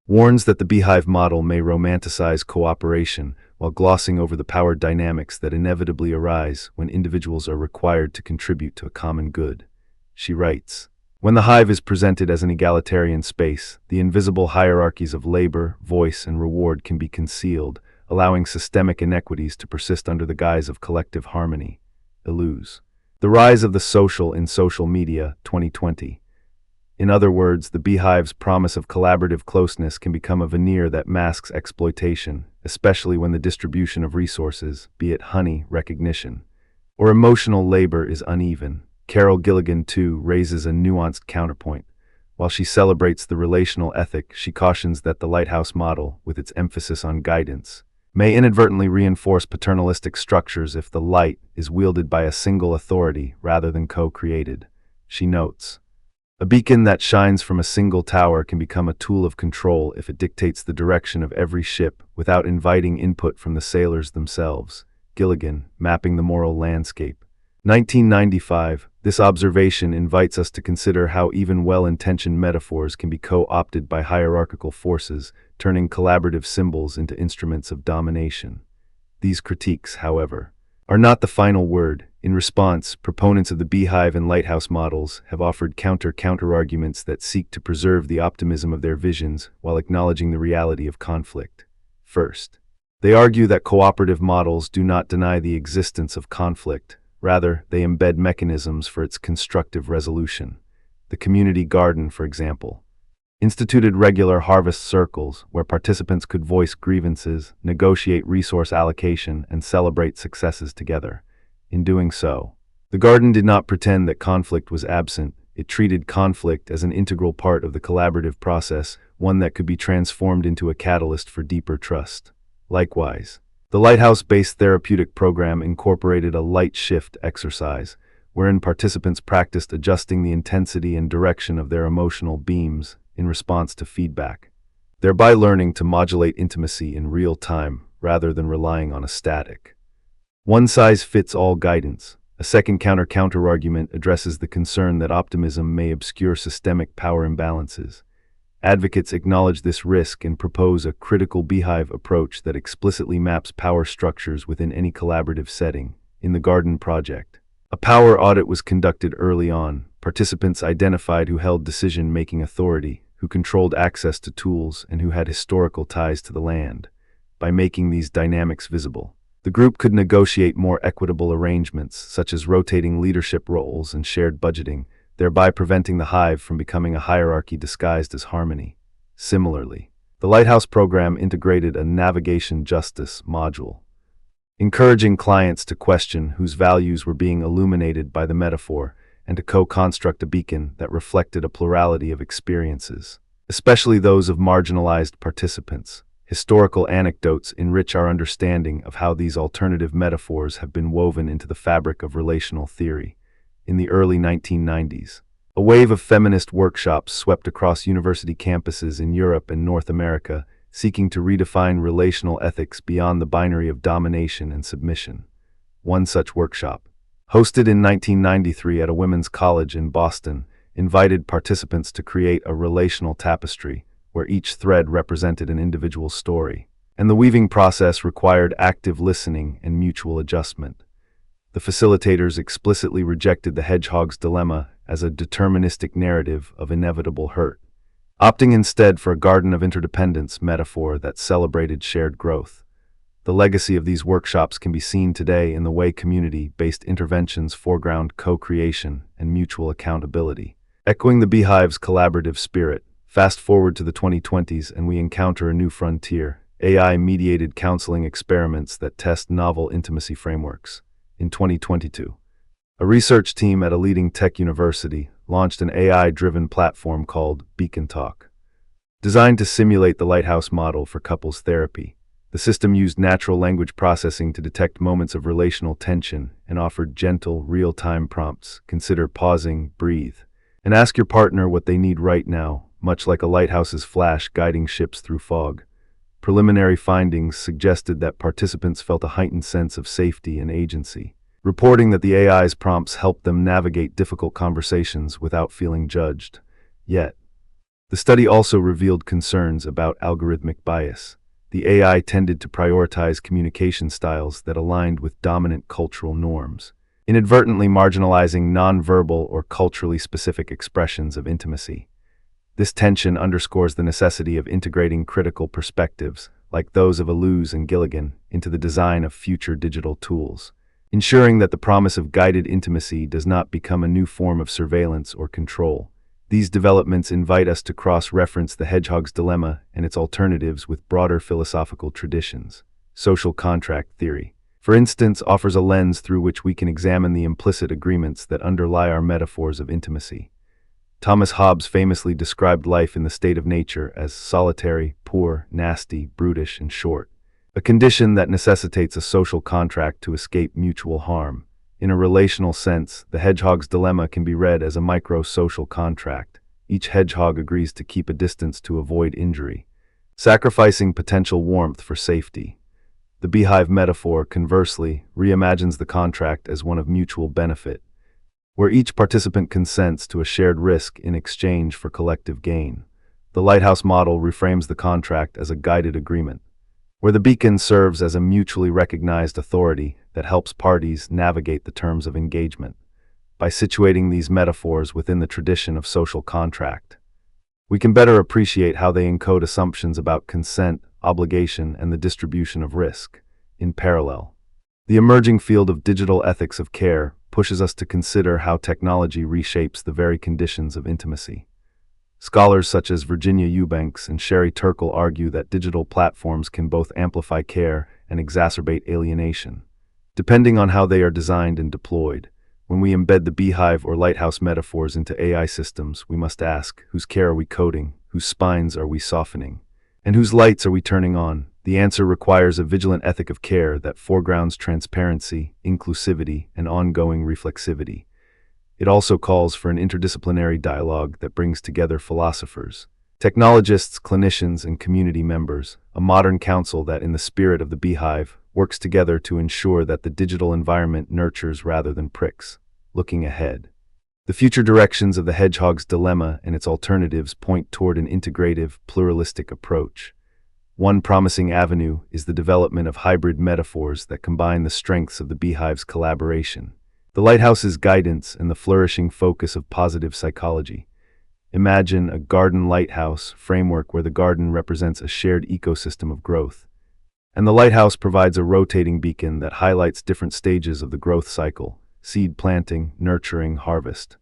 warns that the beehive model may romanticize cooperation while glossing over the power dynamics that inevitably arise when individuals are required to contribute to a common good. She writes, "When the hive is presented as an egalitarian space, the invisible hierarchies of labor, voice, and reward can be concealed, allowing systemic inequities to persist under the guise of collective harmony." Illouz. The Rise of the Social in Social Media, 2020. In other words, the beehive's promise of collaborative closeness can become a veneer that masks exploitation, especially when the distribution of resources, be it honey, recognition, or emotional labor, is uneven. Carol Gilligan, too, raises a nuanced counterpoint. While she celebrates the relational ethic, she cautions that the lighthouse model, with its emphasis on guidance, may inadvertently reinforce paternalistic structures if the light is wielded by a single authority rather than co-created. She notes, "A beacon that shines from a single tower can become a tool of control if it dictates the direction of every ship without inviting input from the sailors themselves." Gilligan, Mapping the Moral Landscape. 1995. This observation invites us to consider how even well-intentioned metaphors can be co-opted by hierarchical forces, turning collaborative symbols into instruments of domination. These critiques, however, are not the final word. In response, proponents of the beehive and lighthouse models have offered counter-arguments that seek to preserve the optimism of their visions while acknowledging the reality of conflict. First, they argue that cooperative models do not deny the existence of conflict. Rather, they embed mechanisms for its constructive resolution. The community garden, for example, instituted regular harvest circles where participants could voice grievances, negotiate resource allocation, and celebrate successes together. In doing so, the garden did not pretend that conflict was absent. It treated conflict as an integral part of the collaborative process, one that could be transformed into a catalyst for deeper trust. Likewise, the Lighthouse-based therapeutic program incorporated a light shift exercise, wherein participants practiced adjusting the intensity and direction of their emotional beams in response to feedback, thereby learning to modulate intimacy in real time rather than relying on a static, one-size-fits-all guidance. A second counter-argument addresses the concern that optimism may obscure systemic power imbalances. Advocates acknowledge this risk and propose a critical beehive approach that explicitly maps power structures within any collaborative setting. In the Garden Project, a power audit was conducted early on. Participants identified who held decision-making authority, who controlled access to tools, and who had historical ties to the land. By making these dynamics visible, the group could negotiate more equitable arrangements, such as rotating leadership roles and shared budgeting, thereby preventing the hive from becoming a hierarchy disguised as harmony. Similarly, the Lighthouse program integrated a navigation justice module, encouraging clients to question whose values were being illuminated by the metaphor and to co-construct a beacon that reflected a plurality of experiences, especially those of marginalized participants. Historical anecdotes enrich our understanding of how these alternative metaphors have been woven into the fabric of relational theory. In the early 1990s, a wave of feminist workshops swept across university campuses in Europe and North America, seeking to redefine relational ethics beyond the binary of domination and submission. One such workshop, hosted in 1993 at a women's college in Boston, invited participants to create a relational tapestry where each thread represented an individual story, and the weaving process required active listening and mutual adjustment. The facilitators explicitly rejected the Hedgehog's Dilemma as a deterministic narrative of inevitable hurt. opting instead for a garden of interdependence metaphor that celebrated shared growth. The legacy of these workshops can be seen today in the way community-based interventions foreground co-creation and mutual accountability. Echoing the beehive's collaborative spirit, fast forward to the 2020s and we encounter a new frontier, AI-mediated counseling experiments that test novel intimacy frameworks. In 2022, a research team at a leading tech university launched an AI-driven platform called Beacon Talk. Designed to simulate the lighthouse model for couples therapy, the system used natural language processing to detect moments of relational tension and offered gentle, real-time prompts. Consider pausing, breathe, and ask your partner what they need right now, much like a lighthouse's flash guiding ships through fog. Preliminary findings suggested that participants felt a heightened sense of safety and agency, reporting that the AI's prompts helped them navigate difficult conversations without feeling judged. Yet, the study also revealed concerns about algorithmic bias. The AI tended to prioritize communication styles that aligned with dominant cultural norms, inadvertently marginalizing nonverbal or culturally specific expressions of intimacy. This tension underscores the necessity of integrating critical perspectives, like those of Alous and Gilligan, into the design of future digital tools, ensuring that the promise of guided intimacy does not become a new form of surveillance or control. These developments invite us to cross-reference the Hedgehog's Dilemma and its alternatives with broader philosophical traditions. Social contract theory, for instance, offers a lens through which we can examine the implicit agreements that underlie our metaphors of intimacy. Thomas Hobbes famously described life in the state of nature as solitary, poor, nasty, brutish, and short, a condition that necessitates a social contract to escape mutual harm. In a relational sense, the Hedgehog's Dilemma can be read as a micro-social contract. Each hedgehog agrees to keep a distance to avoid injury, sacrificing potential warmth for safety. The beehive metaphor, conversely, reimagines the contract as one of mutual benefit, where each participant consents to a shared risk in exchange for collective gain. The lighthouse model reframes the contract as a guided agreement, where the beacon serves as a mutually recognized authority that helps parties navigate the terms of engagement. By situating these metaphors within the tradition of social contract, we can better appreciate how they encode assumptions about consent, obligation, and the distribution of risk. In parallel, the emerging field of digital ethics of care pushes us to consider how technology reshapes the very conditions of intimacy. Scholars such as Virginia Eubanks and Sherry Turkle argue that digital platforms can both amplify care and exacerbate alienation, depending on how they are designed and deployed. When we embed the beehive or lighthouse metaphors into AI systems, we must ask, whose care are we coding, whose spines are we softening, and whose lights are we turning on? The answer requires a vigilant ethic of care that foregrounds transparency, inclusivity, and ongoing reflexivity. It also calls for an interdisciplinary dialogue that brings together philosophers, technologists, clinicians, and community members, a modern council that, in the spirit of the beehive, works together to ensure that the digital environment nurtures rather than pricks. Looking ahead, the future directions of the Hedgehog's Dilemma and its alternatives point toward an integrative, pluralistic approach. One promising avenue is the development of hybrid metaphors that combine the strengths of the beehive's collaboration, the lighthouse's guidance, and the flourishing focus of positive psychology. Imagine a garden lighthouse framework where the garden represents a shared ecosystem of growth, and the lighthouse provides a rotating beacon that highlights different stages of the growth cycle: seed planting, nurturing, harvest,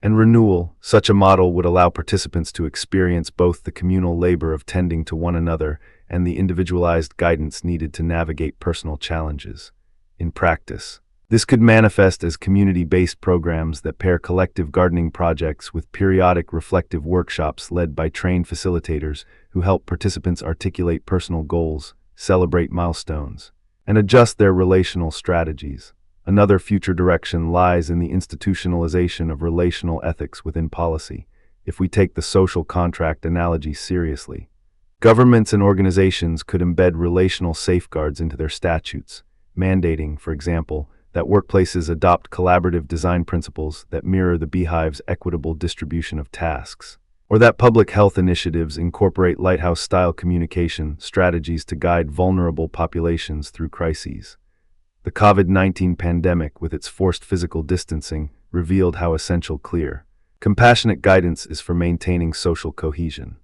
and renewal. Such a model would allow participants to experience both the communal labor of tending to one another and the individualized guidance needed to navigate personal challenges. In practice, this could manifest as community-based programs that pair collective gardening projects with periodic reflective workshops led by trained facilitators who help participants articulate personal goals, celebrate milestones, and adjust their relational strategies. Another future direction lies in the institutionalization of relational ethics within policy. If we take the social contract analogy seriously, governments and organizations could embed relational safeguards into their statutes, mandating, for example, that workplaces adopt collaborative design principles that mirror the beehive's equitable distribution of tasks, or that public health initiatives incorporate lighthouse-style communication strategies to guide vulnerable populations through crises. The COVID-19 pandemic, with its forced physical distancing, revealed how essential clear, Compassionate guidance is for maintaining social cohesion.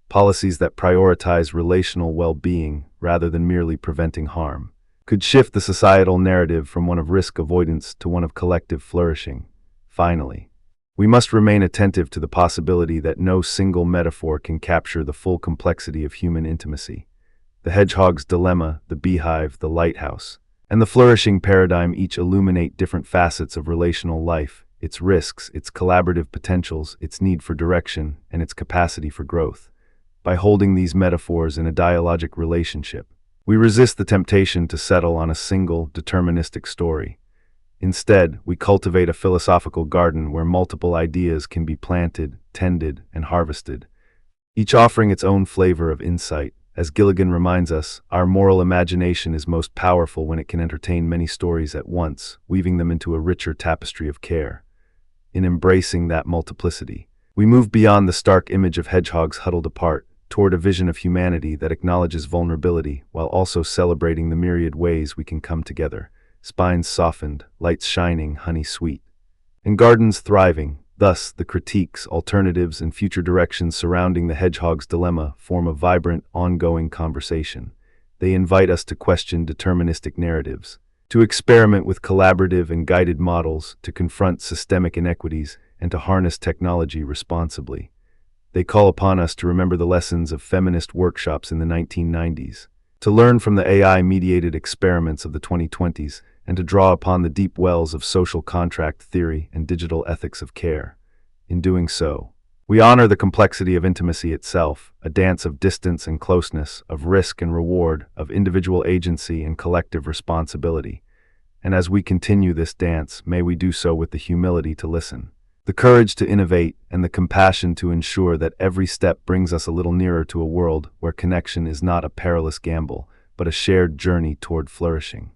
Policies that prioritize relational well-being rather than merely preventing harm could shift the societal narrative from one of risk avoidance to one of collective flourishing. Finally, we must remain attentive to the possibility that no single metaphor can capture the full complexity of human intimacy. The hedgehog's dilemma, the beehive, the lighthouse, and the flourishing paradigm each illuminate different facets of relational life, its risks, its collaborative potentials, its need for direction, and its capacity for growth. By holding these metaphors in a dialogic relationship, we resist the temptation to settle on a single, deterministic story. Instead, we cultivate a philosophical garden where multiple ideas can be planted, tended, and harvested, each offering its own flavor of insight. As Gilligan reminds us, our moral imagination is most powerful when it can entertain many stories at once, weaving them into a richer tapestry of care. In embracing that multiplicity, we move beyond the stark image of hedgehogs huddled apart, toward a vision of humanity that acknowledges vulnerability while also celebrating the myriad ways we can come together, spines softened, lights shining, honey sweet, and gardens thriving. Thus, the critiques, alternatives, and future directions surrounding the hedgehog's dilemma form a vibrant, ongoing conversation. They invite us to question deterministic narratives, to experiment with collaborative and guided models, to confront systemic inequities, and to harness technology responsibly. They call upon us to remember the lessons of feminist workshops in the 1990s, to learn from the AI-mediated experiments of the 2020s, and to draw upon the deep wells of social contract theory and digital ethics of care. In doing so, we honor the complexity of intimacy itself, a dance of distance and closeness, of risk and reward, of individual agency and collective responsibility. And as we continue this dance, may we do so with the humility to listen, the courage to innovate, and the compassion to ensure that every step brings us a little nearer to a world where connection is not a perilous gamble, but a shared journey toward flourishing.